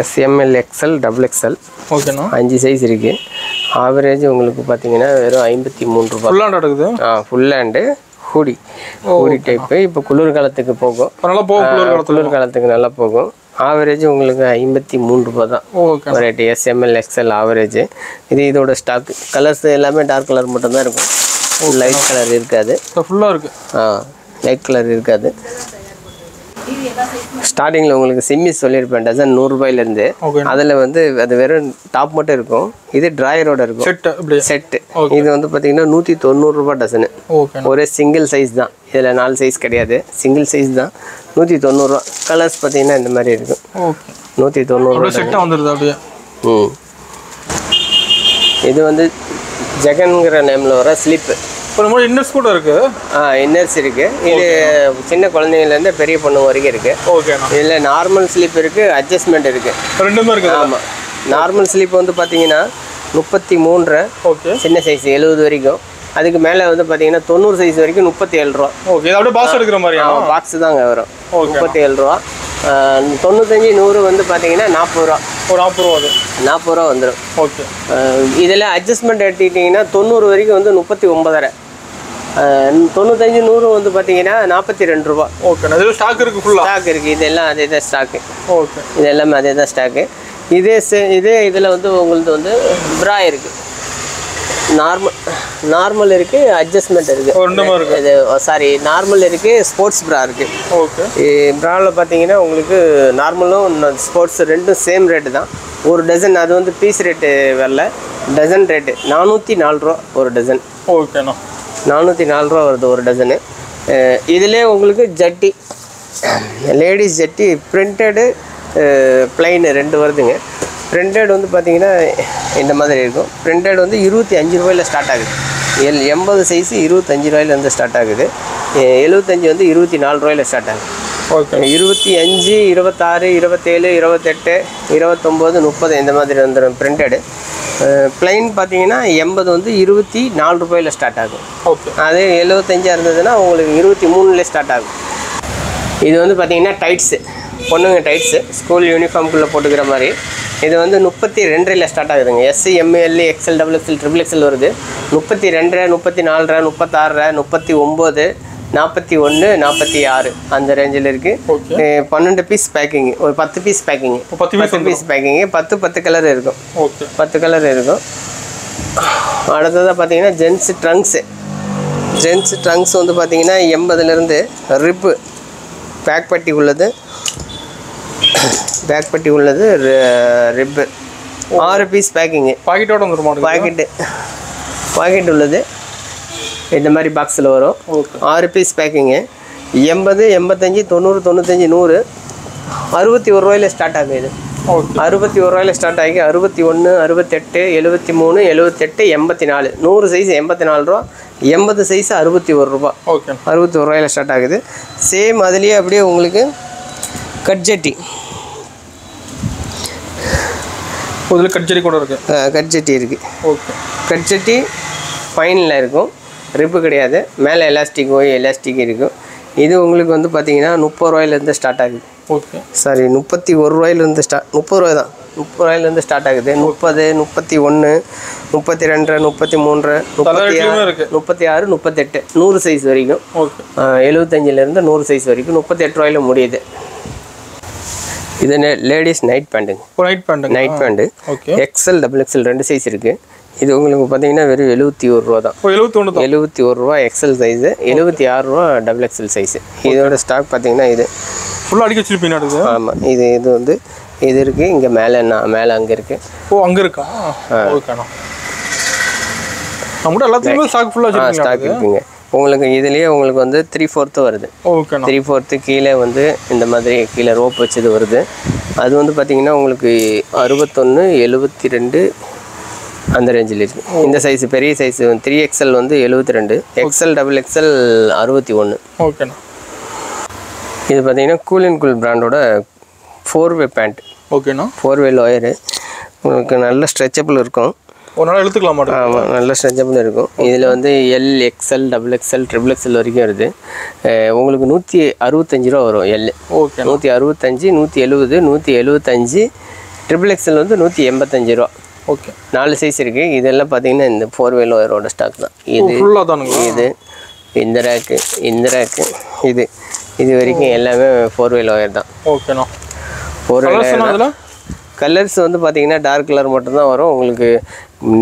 SML XL XXL. ஓகேண்ணா. 5 சைஸ் இருக்குது. ஆவரேஜ் உங்களுக்கு பார்த்தீங்கன்னா வெறும் 53 ரூபா. ஃபுல் ஹேண்ட் எடுக்குது. Full hand hoodie type. இப்போ குளிர்காலத்துக்கு போகும், நல்லா போகும். குளிர்காலத்துக்கு நல்லா போகும். ஆவரேஜ் உங்களுக்கு 53 ரூபா தான் ரேட்டு. SML XL average. இதோட ஸ்டாக்கு. கலர்ஸ் எல்லாமே டார்க் கலர் மட்டும்தான் இருக்கும், லைட் கலர் இருக்காது. ஃபுல்லாக இருக்குது. லைட் கலர் இருக்காது. ஸ்டார்டிங்கில் உங்களுக்கு சிம்மிஸ் சொல்லியிருப்பேன், டசன் 100 ரூபாயிலேருந்து. அதில் அது வெறும் டாப் மட்டும் இருக்கும். இது ட்ராயரோட இருக்கும், செட்டு. இது பார்த்தீங்கன்னா 190 ரூபா டசனு. ஒரே சிங்கிள் சைஸ் தான். இதில் 4 சைஸ் கிடையாது, சிங்கிள் சைஸ் தான். 190 ரூபா. கலர்ஸ் பார்த்தீங்கன்னா இந்த மாதிரி இருக்கும். 190 ரூபா செட்டாக வந்துடுது அப்படியே. இது ஜெகன்கிற நேமில் வர ஸ்லிப்பு. இன்னர்ஸ் கூட இருக்கு. இன்னர்ஸ் இருக்கு. இது சின்ன குழந்தைங்கலேருந்து பெரிய பொண்ணு வரைக்கும் இருக்கு. ஓகே. இதில் நார்மல் ஸ்லீப் இருக்கு, அட்ஜஸ்ட்மெண்ட் இருக்கு, ரெண்டுமே இருக்கு. ஆமாம். நார்மல் ஸ்லீப் பார்த்தீங்கன்னா 33. ஓகே. சின்ன சைஸ் 70 வரைக்கும். அதுக்கு மேலே பார்த்தீங்கன்னா 90 சைஸ் வரைக்கும் 37 ரூபா. ஓகே. அப்படியே பாக்ஸ் எடுக்கிற மாதிரி பாக்ஸ் தாங்க வரும். 37 ரூபா. 95 100 பார்த்தீங்கன்னா 40 ரூபா. 40 ரூபா. 40 ரூபா வந்துடும். ஓகே. இதில் அட்ஜஸ்ட்மெண்ட் எடுத்துக்கிட்டிங்கன்னா 90 வரைக்கும் 39.5. 95 100 பார்த்தீங்கன்னா 42 ரூபா. ஓகே. அதில் ஸ்டாக் இருக்குது, ஃபுல்லாக ஸ்டாக் இருக்குது. இதெல்லாம் அதே தான் ஸ்டாக்கு. ஓகே. இது எல்லாமே அதே தான் ஸ்டாக்கு. இதே இதில் உங்களுக்கு ப்ரா இருக்குது, நார்மல் இருக்குது, அட்ஜஸ்ட்மெண்ட் இருக்குது. இது நார்மல் இருக்குது, ஸ்போர்ட்ஸ் ப்ரா இருக்குது. ஓகே. ப்ராவில் பார்த்தீங்கன்னா உங்களுக்கு நார்மலும் ஸ்போர்ட்ஸ் ரெண்டும் சேம் ரேட்டு தான். ஒரு டசன் அது பீஸ் ரேட்டு வரல, டசன் ரேட்டு 404 ரூபா ஒரு டசன். ஓகேண்ணா. 404 ரூபா வருது ஒரு டசனு. இதிலே உங்களுக்கு ஜட்டி, லேடிஸ் ஜட்டி பிரிண்டடு பிளைன் 2 வருதுங்க. பிரிண்டட் பார்த்தீங்கன்னா இந்த மாதிரி இருக்கும். பிரிண்டட் 25 ரூபாயில் ஸ்டார்ட் ஆகுது. 80 சைஸு 25 ரூபாயிலேருந்து ஸ்டார்ட் ஆகுது. 75 24 ரூபாயில் ஸ்டார்ட் ஆகுது. ஓகே. 25, 26, 27, 28, 29, 30 இந்த மாதிரி வந்துடும் பிரிண்டடு. பிளைன் பார்த்தீங்கன்னா 80 24 ரூபாயில் ஸ்டார்ட் ஆகும். ஓகே. அதே 75 இருந்ததுன்னா உங்களுக்கு 23லே ஸ்டார்ட் ஆகும். இது பார்த்தீங்கன்னா டைட்ஸு, பொண்ணுங்க டைட்ஸு, ஸ்கூல் யூனிஃபார்முக்குள்ளே போட்டுக்கிற மாதிரி. இது 32ல் ஸ்டார்ட் ஆகுதுங்க. SML XL XXL XXL வருது. 32, 34, 36, 39, 41, 46 அந்த ரேஞ்சில் இருக்குது. 12 பீஸ் பேக்கிங்கு, ஒரு 10 piece packing, 10 piece packing, 10 colour இருக்கும். ஓகே. 10 கலர் இருக்கும். அடுத்ததாக பார்த்தீங்கன்னா ஜென்ஸு ட்ரங்க்ஸு. பார்த்தீங்கன்னா 80லேருந்து ரிப்பு பேக் பட்டி உள்ளது, ரிப்பு 6 பீஸ் பேக்கிங்கு. பாக்கெட்டோட வந்துடும். பாக்கெட் உள்ளது இந்த மாதிரி பாக்ஸில் வரும். 6 பீஸ் பேக்கிங்கு. 80, 85, 90, 95, 100, 61 ரூபாயில் ஸ்டார்ட் ஆகும். இது 61 ரூபாயில் ஸ்டார்ட் ஆகி 61, 68, 73, 78, 84, 100 சைஸ் 84 ரூபா. 80 சைஸ் 61 ரூபா. ஓகே. 61 ரூபாயில் ஸ்டார்ட் ஆகுது. சேம் அதுலேயே அப்படியே உங்களுக்கு கட்ஜட்டி, இதில் கட்ஜட்டி கூட இருக்குது. கட்ஜட்டி இருக்குது. ஓகே. கட்ஜட்டி ஃபைனில் இருக்கும், ரிப்பு கிடையாது. மேலே எலாஸ்டிக் இருக்கும். இது உங்களுக்கு பார்த்தீங்கன்னா 30 ரூபாயிலேருந்து ஸ்டார்ட் ஆகுது. ஓகே சாரி 31 ரூபாயிலிருந்து 30 ரூபாய் தான், 30 ரூபாயிலேருந்து ஸ்டார்ட் ஆகுது. 30, 31, 32, 33, 36, 38, 100 சைஸ் வரைக்கும். ஓகே 75லேருந்து 100 சைஸ் வரைக்கும் 38 ரூபாயில முடியுது. இது லேடிஸ் நைட் பேண்ட்டுங்க. Night pant. Night pant okay XL double XL 2 size இருக்குது. இது உங்களுக்கு பார்த்தீங்கன்னா வெறும் 71 ரூபா தான். 71 ரூபா எக்ஸ்எல் சைஸு, 76 ரூபா டபுள் எக்ஸ்எல் சைஸு. இதோட ஸ்டாக் பார்த்தீங்கன்னா இது ஃபுல்லாக அடிக்க வச்சிருப்பீங்க. ஆமாம், இது வந்து இது இருக்குது. இங்கே மேலே அங்கே இருக்குது. ஓ அங்கே இருக்கா? ஓகேண்ணா. நம்மகிட்ட எல்லாத்துக்குமே ஸ்டாக் ஃபுல்லாக ஸ்டாக் இருக்குங்க. உங்களுக்கு இதுலேயே உங்களுக்கு வந்து 3/4 வருது. ஓகேண்ணா. 3/4 கீழே வந்து இந்த மாதிரி கீழே ரோப் வச்சது வருது. அது வந்து பார்த்தீங்கன்னா உங்களுக்கு 61, 72 அந்த ரேஞ்சில் இருக்குது. இந்த சைஸு பெரிய சைஸு 3XL வந்து 72, எக்ஸ்எல் டபுள் எக்ஸ்எல் 61. ஓகேண்ணா. இது பார்த்தீங்கன்னா கூல் அண்ட் கூல் பிராண்டோட 4-வே பேண்ட். ஓகேண்ணா. 4-வே லோயரு. உங்களுக்கு நல்ல ஸ்ட்ரெச்சபிள் இருக்கும். ஒரு நாள் எடுத்துக்கலாம் மாட்டோம். ஆமாம், நல்ல ஸ்ட்ரெச்சபிள் இருக்கும். இதில் வந்து L, XL, double XL, triple XL வரைக்கும் வருது. உங்களுக்கு 165 ரூபா வரும் எல். ஓகே 165, 170, 175. ட்ரிபிள் எக்ஸ்எல் வந்து 185 ரூபா. ஓகே 4 சைஸ் இருக்குது. இதெல்லாம் பார்த்தீங்கன்னா இந்த 4-வே லோயரோட ஸ்டாக் தான். இது ஃபுல்லாக தானுங்க. இது இந்த ரேக்கு, இந்த ரேக்கு, இது வரைக்கும் எல்லாமே 4-வே லோயர் தான். ஓகேண்ணா. 4-வே லோயர். கலர்ஸ் வந்து பார்த்தீங்கன்னா டார்க் கலர் மட்டும்தான் வரும். உங்களுக்கு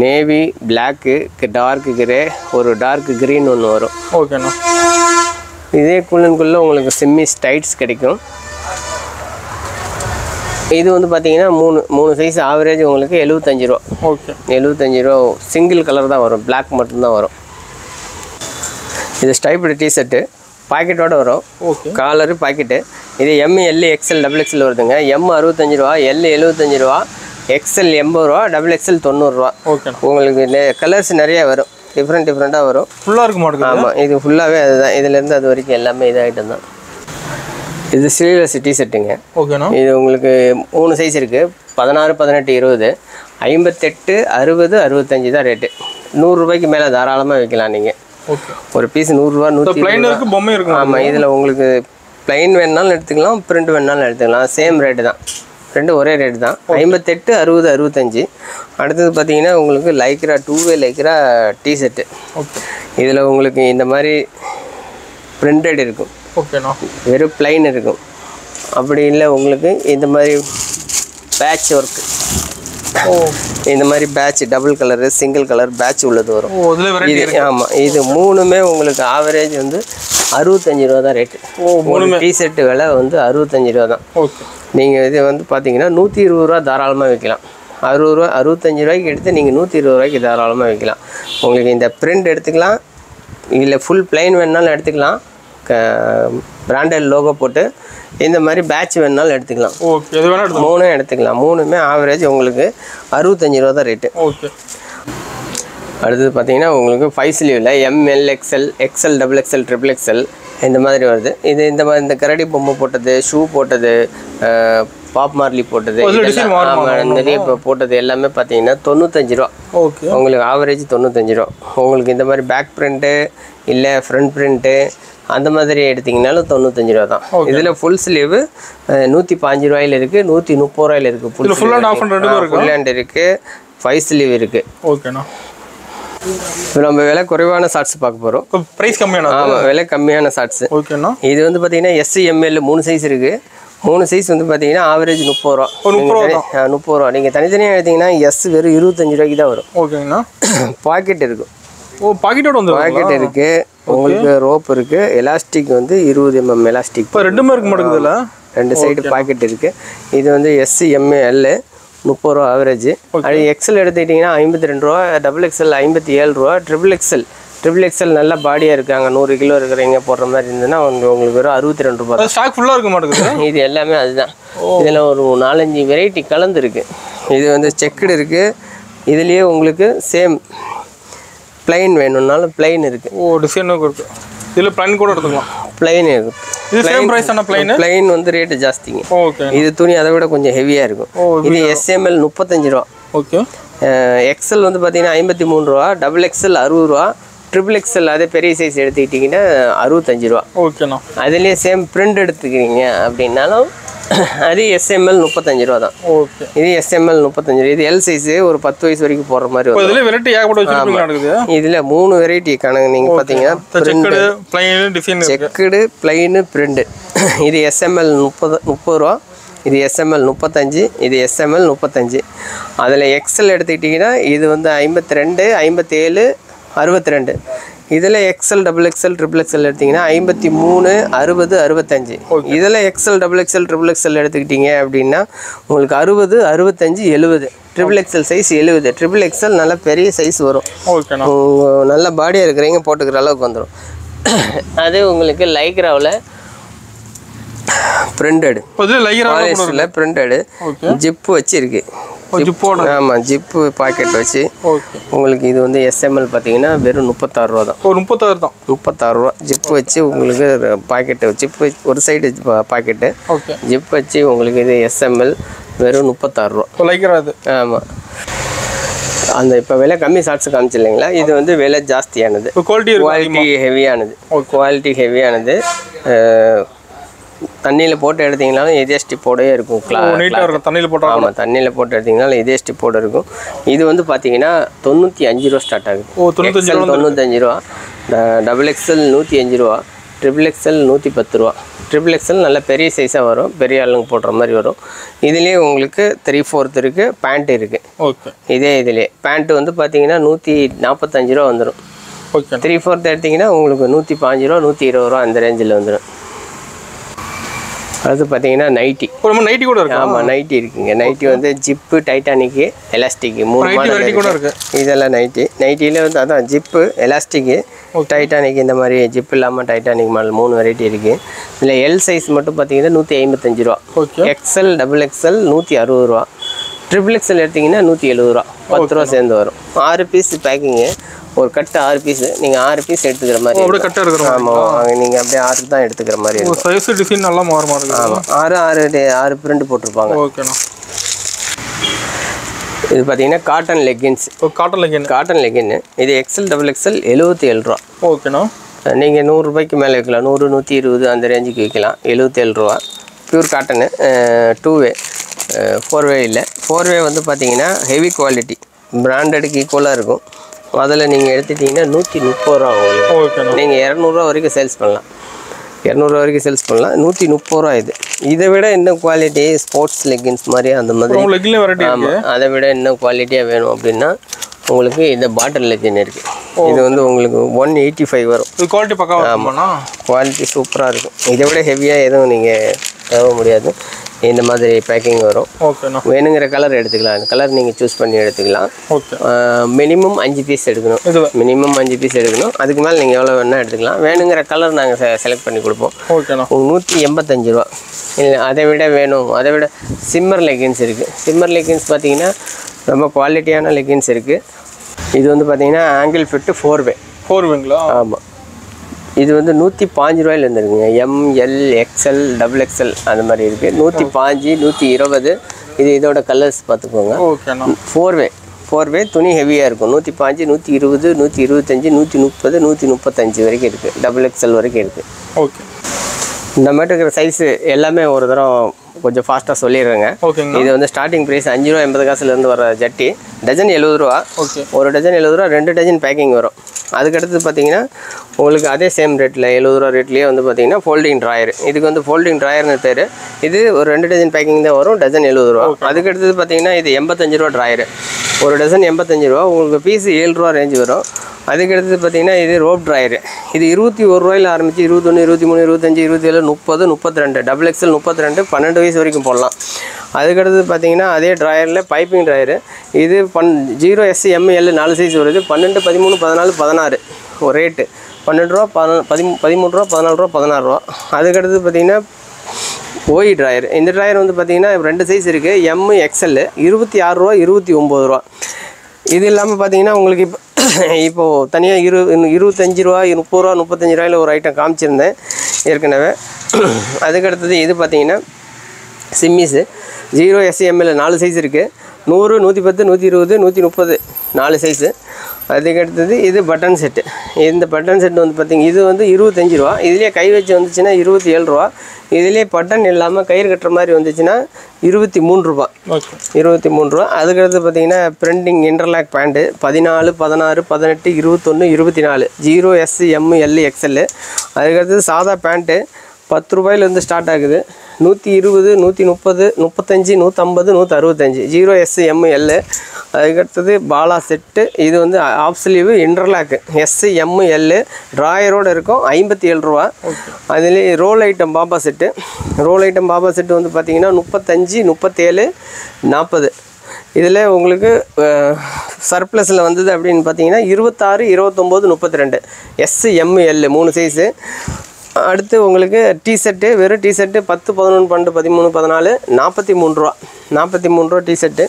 நேவி, பிளாக்கு, டார்க் கிரே, ஒரு டார்க் க்ரீன் ஒன்று வரும். ஓகேண்ணா. இதே குள்ளன்குள்ளே உங்களுக்கு செம்மி டைட்ஸ் கிடைக்கும். இது வந்து பார்த்தீங்கன்னா மூணு சைஸ் ஆவரேஜ் உங்களுக்கு 75 ரூபா. ஓகே 75 ரூபா. சிங்கிள் கலர் தான் வரும், பிளாக் மட்டும்தான் வரும். இது ஸ்டைப்டு டிஷர்ட்டு பாக்கெட்டோடு வரும். Okay collar pocket. இது M, L, XL, double XL வருதுங்க. எம் 65 ரூபா, எல் 75 ரூபா, எக்ஸ்எல் 80 ரூபா, டபுள் எக்ஸ்எல் 90 ரூபா. ஓகேண்ணா. உங்களுக்கு கலர்ஸ் நிறையா வரும், டிஃப்ரெண்ட்டாக வரும். ஃபுல்லாக இருக்க மாட்டேங்குது. ஆமாம், இது ஃபுல்லாகவே அதுதான். இதுலேருந்து அது வரைக்கும் எல்லாமே இது ஐட்டம் தான். இது ஸ்லீவ்லெஸ் டிஷர்ட்டுங்க. ஓகேண்ணா. இது உங்களுக்கு 3 சைஸ் இருக்குது. 16, 18, 20, 58, 60, 65 தான் ரேட்டு. 100 ரூபாய்க்கு மேலே தாராளமாக வைக்கலாம் நீங்கள். ஓகே ஒரு பீஸ் 100 ரூபா, 100 இருக்கு, பொம்மை இருக்கு. ஆமாம், இதில் உங்களுக்கு ப்ளைன் வேணுனாலும் எடுத்துக்கலாம், பிரிண்ட் வேணுனாலும் எடுத்துக்கலாம். சேம் ரேட்டு தான், ரெண்டும் ஒரே ரேட்டு தான். 58, 60, 65. அடுத்தது பார்த்தீங்கன்னா உங்களுக்கு லைக்ரா 2-வே லைக்ரா டிஷர்ட்டு. ஓகே இதில் உங்களுக்கு இந்த மாதிரி பிரிண்டட் இருக்கும். ஓகேண்ணா. வெறும் ப்ளைன் இருக்கும். அப்படி இல்லை உங்களுக்கு இந்த மாதிரி பேட்ச் ஒர்க்கு, இந்த மாதிரி patch, double colour, single colour patch உள்ளது வரும். இது ஆமாம், இது மூணுமே உங்களுக்கு ஆவரேஜ் வந்து 65 ரூபா தான் ரேட்டு. டிஷர்ட்டு விலை வந்து 65 ரூபா தான். ஓகே நீங்கள் இது வந்து பார்த்தீங்கன்னா 120 ரூபா தாராளமாக விற்கலாம். 60 ரூபா, 65 ரூபாய்க்கு எடுத்து நீங்கள் 120 ரூபாய்க்கு தாராளமாக விற்கலாம். உங்களுக்கு இந்த பிரிண்ட் எடுத்துக்கலாம், இல்லை ஃபுல் பிளைன் வேணுனாலும் எடுத்துக்கலாம். பிராண்டட் லோகோ போட்டு இந்த மாதிரி பேட்ச் வேணுனாலும் எடுத்துக்கலாம். ஓகே எது வேணால் மூணும் எடுத்துக்கலாம். மூணுமே ஆவரேஜ் உங்களுக்கு 65 ரூபா தான் ரேட்டு. ஓகே அடுத்தது பார்த்தீங்கன்னா உங்களுக்கு 5 ஸ்லீவில் M L, XL, XL, double XL, triple XL இந்த மாதிரி வருது. இது இந்த மாதிரி இந்த கரடி பொம்மை போட்டது, ஷூ போட்டது, பாப் மார்லி போட்டது, நிறைய இப்போ போட்டது எல்லாமே பார்த்தீங்கன்னா 95 ரூபா. ஓகே உங்களுக்கு ஆவரேஜ் 95 ரூபா. உங்களுக்கு இந்த மாதிரி பேக் பிரிண்ட்டு இல்லை ஃப்ரண்ட் பிரிண்ட்டு அந்த மாதிரி எடுத்திங்கனாலும் 95 ரூபா தான். இதில் ஃபுல் ஸ்லீவு 115 ரூபாயில் இருக்குது, 130 ரூபாயில் இருக்குது. ஃபுல் ஹேண்ட் இருக்குது, 5 ஸ்லீவ் இருக்குது. ஓகேண்ணா. இப்போ நம்ம விலை குறைவான ஷார்ட்ஸ் பார்க்க போகிறோம். ப்ரைஸ் கம்மியான? ஆமாம், விலை கம்மியான ஷார்ட்ஸு. ஓகேண்ணா. இது வந்து பார்த்தீங்கன்னா எஸ், எம்எல் 3 சைஸ் இருக்குது. 3 சைஸ் வந்து பார்த்தீங்கன்னா ஆவரேஜ் 30 ரூபா. 30 ரூபா. நீங்கள் தனித்தனியாக எடுத்தீங்கன்னா எஸ் வெறும் 25 ரூபாய்க்கு தான் வரும். ஓகேங்கண்ணா. பாக்கெட் இருக்கும். ஓ பாக்கெட்டோட வந்து பாக்கெட் இருக்குது. உங்களுக்கு ரோப் இருக்குது. எலாஸ்டிக் வந்து 20 mm எலாஸ்டிக். இப்போ ரெண்டுமே இருக்க மாட்டேங்குதுல்ல? 2 சைடு பாக்கெட் இருக்குது. இது வந்து எஸ், எம்எல் 30 ரூபா ஆவரேஜ். அது எக்ஸ்எல் எடுத்துக்கிட்டிங்கன்னா 52 ரூபா, டபுள் எக்ஸ்எல் 57 ரூபா, ட்ரிபிள் எக்ஸ்எல் நல்லா பாடியாக இருக்காங்க, 100 கிலோ இருக்கிறவங்க போடுற மாதிரி இருந்ததுன்னா உங்களுக்கு வெறும் 62 ரூபா. ஸ்டாக் ஃபுல்லாக இருக்க மாட்டேங்குது. இது எல்லாமே அதுதான். இதில் ஒரு 4-5 வெரைட்டி கலந்துருக்கு. இது வந்து செக்குடு இருக்குது. இதுலேயே உங்களுக்கு சேம் பிளைன் வேணும்னாலும் பிளைன் இருக்குது. ஓ டிசைனும் இருக்குது. இதில் பிளைன் கூட எடுத்துக்கலாம். பிளைன் இருக்குது. இது சேம் பிரைஸ் தான? பிளைன் வந்து ரேட்டு ஜாஸ்திங்க. ஓகே. இது துணி அதை விட கொஞ்சம் ஹெவியாக இருக்கும். இது எஸ்எம்எல் 35 ரூபா. ஓகே. எக்ஸ்எல் வந்து பார்த்தீங்கன்னா 53 ரூபா, டபுள் எக்ஸ்எல் 60 ரூபா, ட்ரிபிள் எக்ஸ்எல் அதே பெரிய சைஸ் எடுத்துக்கிட்டிங்கன்னா 65 ரூபா. ஓகேண்ணா. அதுலேயே சேம் பிரிண்ட் எடுத்துக்கிறீங்க அப்படின்னாலும் அது எஸ்எம்எல் 35 ரூபா தான். ஓகே. இது எஸ்எம்எல் 35 ரூபா. இது எல் சைஸு ஒரு 10 வயசு வரைக்கும் போடுற மாதிரி வரும். இதில் வெரைட்டி ஏகப்பட்ட வச்சுருக்கீங்க. இதில் 3 வெரைட்டி கணக்கு நீங்கள் பார்த்தீங்கன்னா checked, plain, design. Checked, plain, print. இது எஸ்எம்எல் 30 ரூபா. இது எஸ்எம்எல் 35, இது எஸ்எம்எல் 35. அதில் எக்ஸ்எல் எடுத்துக்கிட்டிங்கன்னா இது வந்து 52, 57, 62. இதில் XL, double XL, triple XL எடுத்திங்கன்னா 53, 60, 65. இதில் XL, double XL, triple XL எடுத்துக்கிட்டிங்க அப்படின்னா உங்களுக்கு 60, 65, 70. Triple XL size 70. Triple XL நல்ல பெரிய சைஸ் வரும். நல்ல பாடியாக இருக்கிறவங்க போட்டுக்கிற அளவுக்கு வந்துடும். அது உங்களுக்கு லைக்ராவில் பிரிண்டடு, பாலிஸ்டரில் பிரிண்டடு, ஜிப்பு வச்சுருக்கு. ஆமாம், ஜிப்பு பாக்கெட் வச்சு உங்களுக்கு இது வந்து எஸ்எம்எல் பார்த்தீங்கன்னா வெறும் 36 ரூபா தான். 36 ரூபா ஜிப்பு வச்சு உங்களுக்கு பாக்கெட்டு, ஜிப்பு ஒரு சைடு பாக்கெட்டு, ஜிப் வச்சு உங்களுக்கு இது எஸ்எம்எல் வெறும் 36 ரூபா. ஆமாம், அந்த இப்போ விலை கம்மி ஷார்ட்ஸ் காமிச்சு இல்லைங்களா, இது வந்து விலை ஜாஸ்தியானது, குவாலிட்டி ஹெவியானது. தண்ணியில் போட்டு எடுத்தீங்கனாலும் இதே ஸ்டிப்போடே இருக்கும். தண்ணியில் போட்டு ஆமாம், தண்ணியில் போட்டு எடுத்தீங்கனாலும் இதே ஸ்டிப்போடு இருக்கும். இது வந்து பார்த்தீங்கன்னா 95 ரூபா ஸ்டார்ட் ஆகுது. 95 ரூபா. டபுள் எக்ஸ்எல் 105 ரூபா. ட்ரிபிள் எக்ஸ்எல் 110 ரூபா. ட்ரிபிள் எக்ஸ்எல் நல்ல பெரிய சைஸாக வரும், பெரிய ஆளுங்க போடுற மாதிரி வரும். இதுலேயே உங்களுக்கு 3/4 இருக்குது, பேண்ட் இருக்குது. ஓகே. இதுலேயே பேண்ட்டு வந்து பார்த்தீங்கன்னா 145 ரூபா வந்துடும். ஓகே. 3/4 எடுத்திங்கன்னா உங்களுக்கு 115 ரூபா, 120 ரூபா அந்த ரேஞ்சில் வந்துடும். அது பார்த்தீங்கன்னா நைட்டி. நைட்டி கூட இருக்கு. ஆமாம், நைட்டி இருக்குங்க. நைட்டி வந்து ஜிப்பு, டைட்டானிக்கு, எலாஸ்டிக்கு 3 மாடல் கூட இருக்கு. இதெல்லாம் நைட்டியில் வந்து அதான் ஜிப்பு, எலாஸ்டிக்கு, டைட்டானிக். இந்த மாதிரி ஜிப் இல்லாமல் டைட்டானிக் மாடல் 3 வெரைட்டி இருக்குது. இதில் எல் சைஸ் மட்டும் பார்த்தீங்கன்னா 155 ரூபா. எக்ஸ்எல், டபுள் எக்ஸ்எல் 160 ரூபா. ட்ரிபிள் எக்ஸ்எல் எடுத்திங்கன்னா 170 ரூபா. 10 ரூபா சேர்ந்து வரும். 6 பீஸ் பேக்கிங்கு. ஒரு கட்டு 6 பீஸ். நீங்கள் 6 பீஸ் எடுத்துக்கிற மாதிரி. அப்படியே கட்டாக இருக்கிறோம். ஆமாம், நீங்கள் அப்படியே 6 தான் எடுத்துக்கிற மாதிரி இருக்கும். சைஸ் டிசைன் நல்லா மாறுமா இருக்கு. ஆமாம், 6 பிரிண்ட் போட்டிருப்பாங்க. ஓகேண்ணா. இது பார்த்தீங்கன்னா காட்டன் லெகின்ஸ். காட்டன் லெகின்னு. இது எக்ஸ்எல், டபுள் எக்ஸ்எல் 77 ரூபா. ஓகேண்ணா. நீங்கள் 100 ரூபாய்க்கு மேலே வைக்கலாம். 100, 120 அந்த ரேஞ்சுக்கு வைக்கலாம். 77 ரூபா. Pure cotton. 2 வே, 4 வே இல்லை. 4 வே வந்து பார்த்தீங்கன்னா ஹெவி குவாலிட்டி, பிராண்டடுக்கு ஈக்குவலாக இருக்கும். அதில் நீங்கள் எடுத்துட்டிங்கன்னா 130 ரூபா உங்களுக்கு. நீங்கள் 200 ரூபா வரைக்கும் சேல்ஸ் பண்ணலாம். 200 ரூபா வரைக்கும் சேல்ஸ் பண்ணலாம். 130 ரூபா இது. இதை விட இன்னும் குவாலிட்டி ஸ்போர்ட்ஸ் லெகின்ஸ் மாதிரி அந்த மாதிரி. ஆமாம், அதை விட இன்னும் குவாலிட்டியாக வேணும் அப்படின்னா உங்களுக்கு இந்த பாட்டில் லெகின் இருக்குது. இது வந்து உங்களுக்கு 185 வரும். குவாலிட்டி பக்கம். ஆமாம், குவாலிட்டி சூப்பராக இருக்கும். இதை விட ஹெவியாக எதுவும் நீங்கள் தேவை முடியாது. இந்த மாதிரி பேக்கிங் வரும். ஓகேண்ணா. வேணுங்கிற கலர் எடுத்துக்கலாம். அந்த கலர் நீங்கள் சூஸ் பண்ணி எடுத்துக்கலாம். மினிமம் 5 பீஸ் எடுக்கணும். மினிமம் 5 பீஸ் எடுக்கணும். அதுக்கு மேலே நீங்கள் எவ்வளோ வேணால் எடுத்துக்கலாம். வேணுங்கிற கலர் நாங்கள் செலக்ட் பண்ணி கொடுப்போம். ஓகேண்ணா. 185 ரூபா. இல்லை அதை விட வேணும், அதை விட சிம்மர் லெகின்ஸ் இருக்குது. சிம்மர் லெகின்ஸ் பார்த்தீங்கன்னா ரொம்ப குவாலிட்டியான லெகின்ஸ் இருக்குது. இது வந்து பார்த்தீங்கன்னா ஆங்கிள் ஃபிட்டு 4 வே. 4 வேங்களா? ஆமாம். இது வந்து 105 ரூபாயிலேருந்து இருக்குங்க. எம்எல், எக்ஸ்எல், டபுள் எக்ஸ்எல் அந்த மாதிரி இருக்குது. 105, 120. இது இதோட கலர்ஸ் பார்த்துக்கோங்க. ஓகேண்ணா. 4 வே துணி ஹெவியாக இருக்கும். 105, 120, 125, 130, 135 வரைக்கும் இருக்குது. டபுள் எக்ஸ்எல் வரைக்கும் இருக்குது. ஓகே. இந்த மாதிரி இருக்கிற சைஸு எல்லாமே ஒரு தரம் கொஞ்சம் ஃபாஸ்ட்டாக சொல்லிடுறேங்க. இது வந்து ஸ்டார்டிங் ப்ரைஸ் 5 ரூபா 80 காசுலேருந்து வர ஜட்டி. டஜன் 70 ரூபா. ஒரு டஜன் 70 ரூபா. 2 டஜன் பேக்கிங் வரும். அதுக்கடுத்து பார்த்தீங்கன்னா உங்களுக்கு அதே சேம் ரேட்டில் 70 ரூபா ரேட்லேயே வந்து பார்த்தீங்கன்னா ஃபோல்டிங் ட்ராயர். இதுக்கு வந்து ஃபோல்டிங் ட்ராயர்னு பேர். இது ஒரு 2 டஜன் பேக்கிங் தான் வரும். டஜன் 70 ரூபா. அதுக்கடுத்தது பார்த்தீங்கன்னா இது 85 ரூபா ட்ராயர். ஒரு டஜன் 85 ரூபா. உங்களுக்கு பீஸ் 7 ரூபா ரேஞ்சு வரும். அதுக்கடுத்து பார்த்தீங்கன்னா இது ரோப் ட்ராயர். இது 21 ரூபாயில் ஆரம்பித்து 21, 23, 25, 27, 30, 32. டபுள் எக்ஸ்எல் 32, 12 வயசு வரைக்கும் போடலாம். அதுக்கடுத்து பார்த்தீங்கன்னா அதே ட்ராயரில் பைப்பிங் ட்ராயரு. இது 0S, ML 4 சைஸ் வருது. 12, 13, 14, 16 ஒரு ரேட்டு. 12 ரூபா, 13 ரூபா, 14 ரூபா, 16 ரூபா. அதுக்கடுத்து பார்த்தீங்கன்னா ஓய் ட்ராயர். இந்த ட்ராயர் வந்து பார்த்தீங்கன்னா 2 சைஸ் இருக்குது. MXL 26 ரூபா, 29 ரூபா. இது இல்லாமல் பார்த்தீங்கன்னா உங்களுக்கு இப்போது தனியாக 25 ரூபா, 30 ரூபா, 35 ரூபாயில் ஒரு ஐட்டம் காமிச்சிருந்தேன் ஏற்கனவே. அதுக்கடுத்தது இது பார்த்தீங்கன்னா சிம்மிஸு 0S, ML 4 சைஸ் இருக்குது. 100, 110, 120, 130 4 சைஸு. அதுக்கடுத்தது இது பட்டன் செட்டு. இந்த பட்டன் செட்டு வந்து பார்த்திங்க இது வந்து 25 ரூபா. இதுலேயே கை வச்சு வந்துச்சுன்னா 27 ரூபா. இதுலேயே பட்டன் இல்லாமல் கயிறு கட்டுற மாதிரி வந்துச்சுன்னா 23 ரூபா. 23 ரூபா. அதுக்கடுத்து பார்த்திங்கன்னா printing interlock pant 14, 16, 18, 21, 24 0S, M, L, XL. அதுக்கடுத்தது சாதா பேண்ட்டு 10 ரூபாயிலேருந்து ஸ்டார்ட் ஆகுது. 120, 130, 35, 150, 165 0S, M, L. அதுக்கடுத்தது பாலா செட்டு. இது வந்து half sleeve interlock S, M, L ட்ராயரோடு இருக்கும். 57 ரூபா. அதுலேயே ரோல் ஐட்டம் பாபா செட்டு. ரோல் ஐட்டம் பாபா செட்டு வந்து பார்த்திங்கன்னா 35, 37, 40. இதில் உங்களுக்கு சர்ப்ளஸில் வந்தது அப்படின்னு பார்த்தீங்கன்னா 26, 29, 32 S, M, L 3 சைஸு. அடுத்து உங்களுக்கு டிஷர்ட்டு வெறும் டிஷர்ட்டு 10, 11, 12, 13, 14 43 ரூபா. 43 ரூபா டிஷர்ட்டு.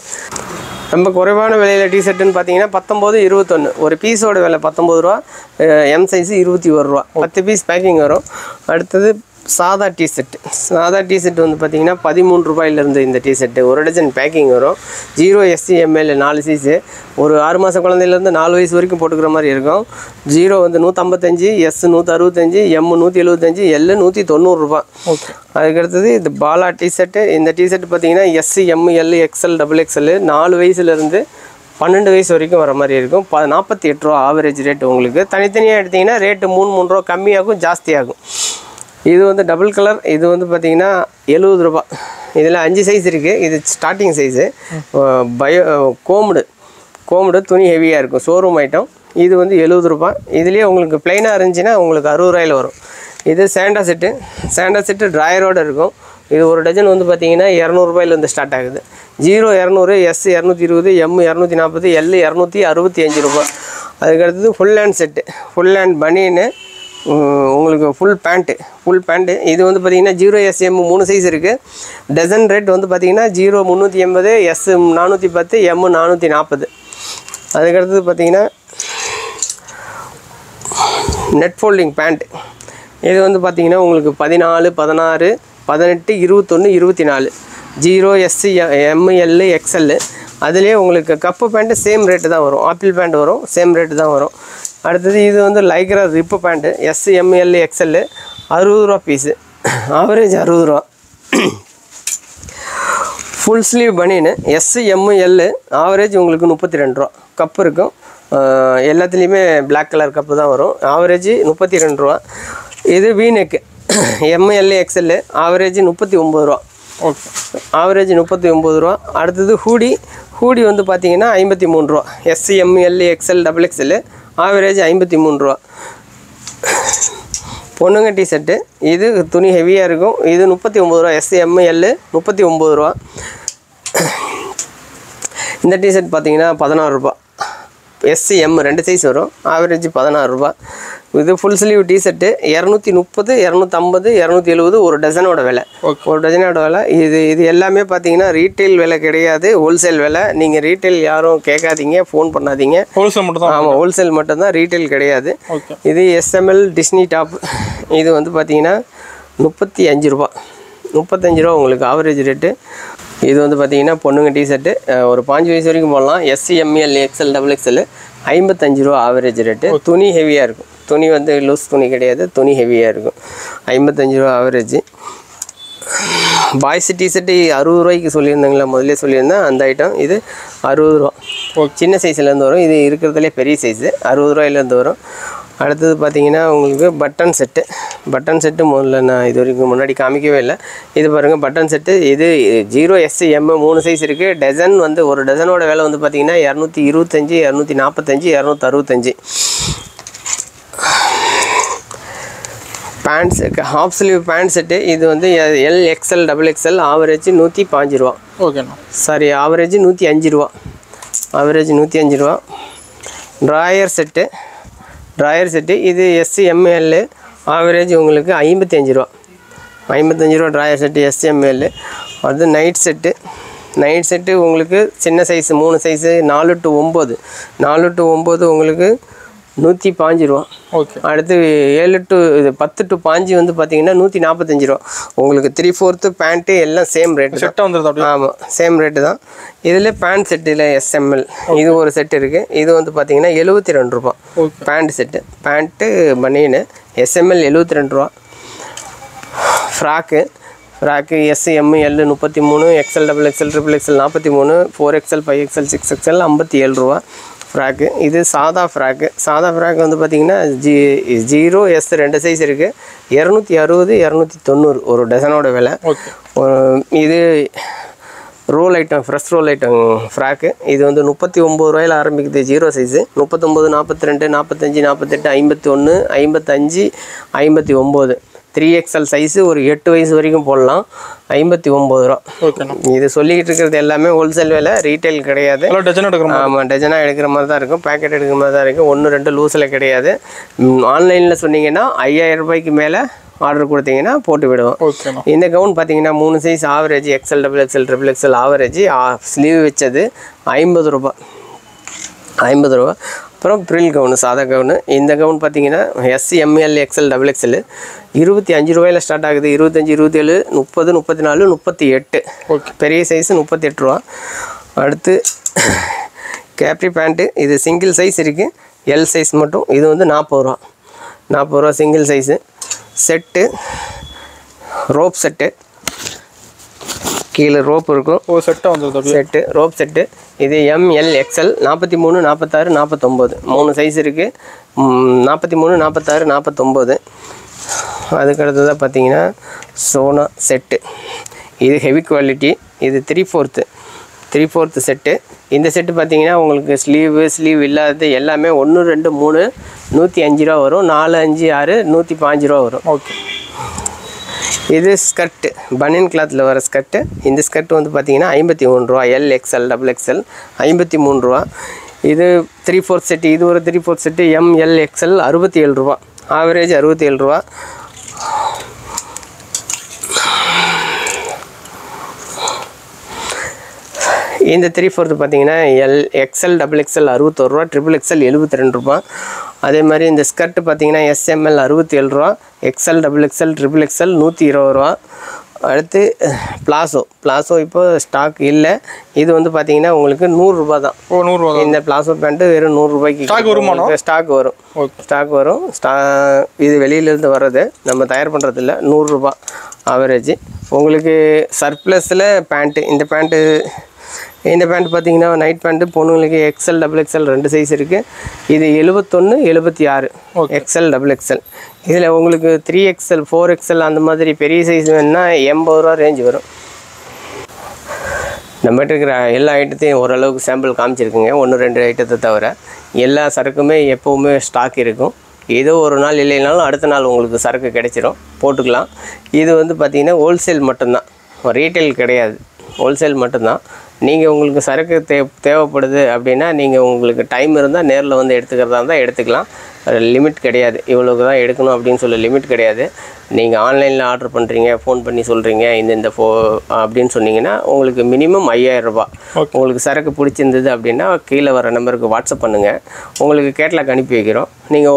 ரொம்ப குறைவான விலையில் டிஷர்ட்டுன்னு பார்த்தீங்கன்னா 19, 21 ஒரு பீஸோட விலை 19 ரூபா. M சைஸு 21 ரூபா. 10 பீஸ் பேக்கிங் வரும். அடுத்தது சாதா டிஷர்ட்டு. சாதா டிஷர்ட் வந்து பார்த்திங்கன்னா 13 ரூபாயிலேருந்து இந்த டிஷர்ட்டு 1 டஜன் பேக்கிங் வரும். 0S, M, L 4 size. ஒரு 6 மாத குழந்தையிலேருந்து 4 வயசு வரைக்கும் போட்டுக்கிற மாதிரி இருக்கும். 0 வந்து 155, S 165, M 175, L 190 ரூபா. அதுக்கடுத்தது இது பாலா டிஷர்ட்டு. இந்த டிஷர்ட் பார்த்திங்கன்னா S, M, L, XL, XXL 4 வயசுலேருந்து 12 வயசு வரைக்கும் வர மாதிரி இருக்கும். 48 ரூபா ஆவரேஜ் ரேட். உங்களுக்கு தனித்தனியாக எடுத்திங்கன்னா ரேட்டு 3 ரூபா கம்மியாகும், ஜாஸ்தியாகும். இது வந்து டபுள் கலர். இது வந்து பார்த்திங்கன்னா 70 ரூபா. இதில் 5 சைஸ் இருக்குது. இது ஸ்டார்டிங் சைஸு. கோமுடு துணி ஹெவியாக இருக்கும். Showroom item. இது வந்து 70 ரூபா. இதுலேயே உங்களுக்கு ப்ளைனாக இருந்துச்சுன்னா உங்களுக்கு 60 ரூபாயில் வரும். இது சாண்டா செட்டு. சாண்டா செட்டு ட்ராயரோடு இருக்கும். இது 1 டஜன் வந்து பார்த்திங்கன்னா 200 ரூபாயிலேருந்து ஸ்டார்ட் ஆகுது. 0 200, S 220, M 240, L 265 ரூபா. அதுக்கடுத்தது full hand set. Full hand baniyan உங்களுக்கு ஃபுல் பேண்ட்டு. இது வந்து பார்த்திங்கன்னா 0S, M 3 சைஸ் இருக்குது. டசன் ரேட் வந்து பார்த்திங்கன்னா 0 380, S 410, M 440. அதுக்கடுத்தது பார்த்திங்கன்னா நெட் ஃபோல்டிங் பேண்ட். இது வந்து பார்த்திங்கன்னா உங்களுக்கு 14, 16, 18, 21, 24 0S, M, L, XL. அதுலேயே உங்களுக்கு கப்பு பேண்ட்டு சேம் ரேட்டு தான் வரும். ஆப்பிள் பேண்ட் வரும், சேம் ரேட்டு தான் வரும். அடுத்தது இது வந்து Lycra ரிப்பு pant S, M, L, XL 60 ரூபா பீஸு. ஆவரேஜ் 60 ரூபா. Full sleeve baniyan S, M, L average உங்களுக்கு 32 ரூபா. கப்பு இருக்கும். எல்லாத்துலேயுமே பிளாக் கலர் கப்பு தான் வரும். ஆவரேஜ் 32 ரூபா. இது வீநெக்கு M, L, XL ஆவரேஜ் 39 ரூபா. ஆவரேஜ் 39 ரூபா. அடுத்தது ஹூடி வந்து பார்த்திங்கன்னா 53 ரூபா. S, M, L, XL, XXL average 53 ரூபா. பொண்ணுங்க டிஷர்ட்டு. இது துணி ஹெவியாக இருக்கும். இது 39 ரூபா. S, M, L 39 ரூபா. இந்த டிஷர்ட் பார்த்திங்கன்னா 16 ரூபா. S, M 2 சைஸ் வரும். ஆவரேஜ் 16 ரூபா. இது ஃபுல் ஸ்லீவ் டிஷர்ட்டு 230, 250, 270 ஒரு டசனோட விலை. ஒரு டஜனோட விலை. இது எல்லாமே பார்த்தீங்கன்னா ரீட்டைல் விலை கிடையாது, ஹோல்சேல் விலை. நீங்கள் ரீட்டைல் யாரும் கேட்காதீங்க, ஃபோன் பண்ணாதீங்க. ஹோல்சேல் மட்டும் தான். ஆமாம், ஹோல்சேல் மட்டும்தான், ரீட்டைல் கிடையாது. இது SML டிஸ்னி டாப். இது வந்து பார்த்தீங்கன்னா 35 ரூபா. 35 ரூபா உங்களுக்கு ஆவரேஜ் ரேட்டு. இது வந்து பார்த்திங்கன்னா பொண்ணுங்க டிஷர்ட்டு ஒரு 5 வயசு வரைக்கும் போடலாம். S, M, L, XL, XXL 55 ரூபா ஆவரேஜ் ரேட்டு. துணி ஹெவியாக இருக்கும். துணி வந்து லூஸ் துணி கிடையாது, துணி ஹெவியாக இருக்கும். 55 ரூபா ஆவரேஜ். பாய்ஸ் டிஷர்ட்டு 60 ரூபாய்க்கு சொல்லியிருந்தாங்களா, முதல்ல சொல்லியிருந்தேன் அந்த ஐட்டம். இது 60 ரூபா. சின்ன சைஸ்லேருந்து வரும். இது இருக்கிறதுலே பெரிய சைஸு 60 ரூபாயிலேருந்து வரும். அடுத்தது பார்த்திங்கன்னா உங்களுக்கு பட்டன் செட்டு முதல்ல நான் இது வரைக்கும் முன்னாடி காமிக்கவே இல்லை. இது பாருங்கள் பட்டன் செட்டு. இது 0S, M 3 சைஸ் இருக்குது. டசன் வந்து ஒரு டசனோட விலை வந்து பார்த்திங்கன்னா 225, 245, 265. Pants half sleeve pant set. இது வந்து L, XL, XXL ஆவரேஜ் 105 ரூபா. ஓகேண்ணா. சாரி, ஆவரேஜ் 105 ரூபா. ஆவரேஜ் 105 ரூபா. ட்ராயர் செட்டு இது S, M, L ஆவரேஜ் உங்களுக்கு 55 ரூபா. 55 ரூபா drawer set S, M, L. அது நைட் செட்டு உங்களுக்கு சின்ன சைஸு 3 சைஸு 4 to 9 உங்களுக்கு 105 ரூபா. ஓகே. அடுத்து 7 to 10 to 5 வந்து பார்த்தீங்கன்னா 145 ரூபா. உங்களுக்கு 3/4 பேண்ட்டு எல்லாம் சேம் ரேட்டு. செட்டாக வந்துடுது அப்படியே. ஆமாம், சேம் ரேட்டு தான். இதில் பேண்ட் செட்டில் SML இது ஒரு செட் இருக்குது. இது வந்து பார்த்தீங்கன்னா 72 ரூபா பேண்ட் செட்டு. பேண்ட்டு பனியனு SML 72 ரூபா. Frock SML 33, XL XXL XXL 43, 4XL 5XL 6XL 57 ரூபா ஃப்ராக்கு. இது சாதா ஃப்ராக்கு வந்து பார்த்திங்கன்னா 0S 2 சைஸ் இருக்குது. 260 290 ஒரு டசனோட விலை. இது roll item, fresh roll item frock. இது வந்து 39 ரூபாயில் ஆரம்பிக்குது 0 சைஸு. 39, 42, 45, 48, 51, 55, 59 3XL சைஸு ஒரு 8 வயசு வரைக்கும் போடலாம். 59 ரூபா. ஓகேண்ணா. இது சொல்லிக்கிட்டு இருக்கிறது எல்லாமே ஹோல்சேல் விலை, ரீட்டைல் கிடையாது. ஆமாம், டஜனாக எடுக்கிற மாதிரி தான் இருக்கும், பேக்கெட் எடுக்கிற மாதிரி தான் இருக்கும். 1 2 லூஸில் கிடையாது. ஆன்லைனில் சொன்னீங்கன்னா 5000 ரூபாய்க்கு மேலே ஆர்டர் கொடுத்தீங்கன்னா போட்டு விடுவோம். இந்த கவுன் பார்த்தீங்கன்னா 3 size average XL XXL XXL average sleeve வச்சது 50 ரூபா. 50 ரூபா. அப்புறம் ப்ரில் கவுனு, சாதா கவுனு. இந்த கவுன் பார்த்தீங்கன்னா SML XL XXL 25 ரூபாயில் ஸ்டார்ட் ஆகுது. 25, 27, 30, 34, 38. பெரிய சைஸு 38 ரூபா. அடுத்து கேப்ரி பேண்ட்டு. இது சிங்கிள் சைஸ் இருக்குது, L சைஸ் மட்டும். இது வந்து 40 ரூபா. 40 ரூபா single size. Set rope set, கீழே ரோப் இருக்கும். செட்டாக வந்துடுது செட்டு, ரோப் செட்டு. இது ML XL 43, 46, 49 3 சைஸ் இருக்குது. 43, 46, 49. அதுக்கு அடுத்ததாக பார்த்தீங்கன்னா சோனா செட்டு. இது ஹெவி குவாலிட்டி. இது 3/4 செட்டு. இந்த செட்டு பார்த்தீங்கன்னா உங்களுக்கு ஸ்லீவ் இல்லாதது எல்லாமே 1 2 3 105 ரூபா வரும். 4 5 6 105 ரூபா வரும். ஓகே. இது ஸ்கர்ட்டு, பனியன் கிளாத்தில் வர ஸ்கர்ட்டு. இந்த ஸ்கர்ட் வந்து பார்த்தீங்கன்னா 53 ரூபா. L XL XXL 53 ரூபா. இது 3/4 செட்டு. இது ஒரு 3/4 செட்டு. ML XL 67 ரூபா. ஆவரேஜ் 67 ரூபா. இந்த 3/4 பார்த்தீங்கன்னா XL XXL 61 ரூபா. XXL 72 ரூபா. அதே மாதிரி இந்த ஸ்கர்ட் பார்த்தீங்கன்னா SML 67 ரூபா. XL XXL XXL 120 ரூபா. அடுத்து பிளாசோ இப்போ ஸ்டாக் இல்லை. இது வந்து பார்த்தீங்கன்னா உங்களுக்கு 100 ரூபா தான். 100 ரூபா. இந்த பிளாசோ பேண்ட்டு வெறும் 100 ரூபாய்க்கு ஸ்டாக் வரும். இது வெளியிலேருந்து வர்றது, நம்ம தயார் பண்ணுறதில்ல. 100 ரூபா ஆவரேஜ். உங்களுக்கு சர்ப்ளஸில் பேண்ட்டு, இந்த பேண்ட் பார்த்தீங்கன்னா நைட் பேண்ட்டு பொண்ணுங்களுக்கு XL XXL 2 சைஸ் இருக்குது. இது 71 76 XL XXL. இதில் உங்களுக்கு 3XL 4XL அந்த மாதிரி பெரிய சைஸ் வேணுன்னா 80 ரூபா ரேஞ்ச் வரும். நம்மகிட்ட இருக்கிற எல்லா ஐட்டத்தையும் ஓரளவுக்கு சாம்பிள் காமிச்சிருக்குங்க. 1 2 ஐட்டத்தை தவிர எல்லா சரக்குமே எப்போவுமே ஸ்டாக் இருக்கும். ஏதோ ஒரு நாள் இல்லைனாலும் அடுத்த நாள் உங்களுக்கு சரக்கு கிடைச்சிரும், போட்டுக்கலாம். இது வந்து பார்த்திங்கன்னா ஹோல்சேல் மட்டும்தான், ரீட்டைல் கிடையாது, ஹோல்சேல் மட்டும்தான். நீங்கள் உங்களுக்கு சரக்கு தேவைப்படுது அப்படின்னா நீங்கள் உங்களுக்கு டைம் இருந்தால் நேரில் வந்து எடுத்துக்கிறதா இருந்தால் எடுத்துக்கலாம். லிமிட் கிடையாது, இவ்வளோக்கு தான் எடுக்கணும் அப்படின்னு சொல்லி லிமிட் கிடையாது. நீங்கள் ஆன்லைனில் ஆர்டர் பண்ணுறீங்க, ஃபோன் பண்ணி சொல்கிறீங்க இந்த அப்படின்னு சொன்னீங்கன்னா உங்களுக்கு மினிமம் 5000 ரூபா. உங்களுக்கு சரக்கு பிடிச்சிருந்தது அப்படின்னா கீழே வர நம்பருக்கு வாட்ஸ்அப் பண்ணுங்கள், உங்களுக்கு கேட்லாக் அனுப்பி வைக்கிறோம். நீங்கள்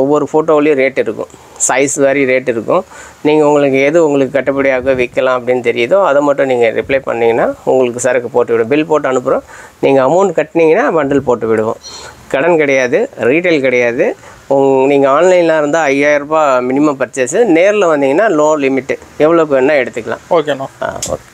ஒவ்வொரு ஃபோட்டோவிலையும் ரேட் இருக்கும், சைஸ் வேறு ரேட் இருக்கும். நீங்கள் உங்களுக்கு எது உங்களுக்கு கட்டுப்படியாக விற்கலாம் அப்படின்னு தெரியுதோ அதை மட்டும் நீங்கள் ரிப்ளை பண்ணிங்கன்னா உங்களுக்கு சரக்கு போட்டு விடும். பில் போட்டு அனுப்புகிறோம். நீங்கள் அமௌண்ட் கட்டினீங்கன்னா பண்டில் போட்டு விடுவோம். கடன் கிடையாது, ரீட்டைல் கிடையாது. நீங்கள் ஆன்லைனில் இருந்தால் 5000 ரூபா மினிமம் பர்ச்சேஸு. நேரில் வந்தீங்கன்னா லோ லிமிட்டு, எவ்வளோக்கு வேணால் எடுத்துக்கலாம். ஓகேண்ணா. ஓகே.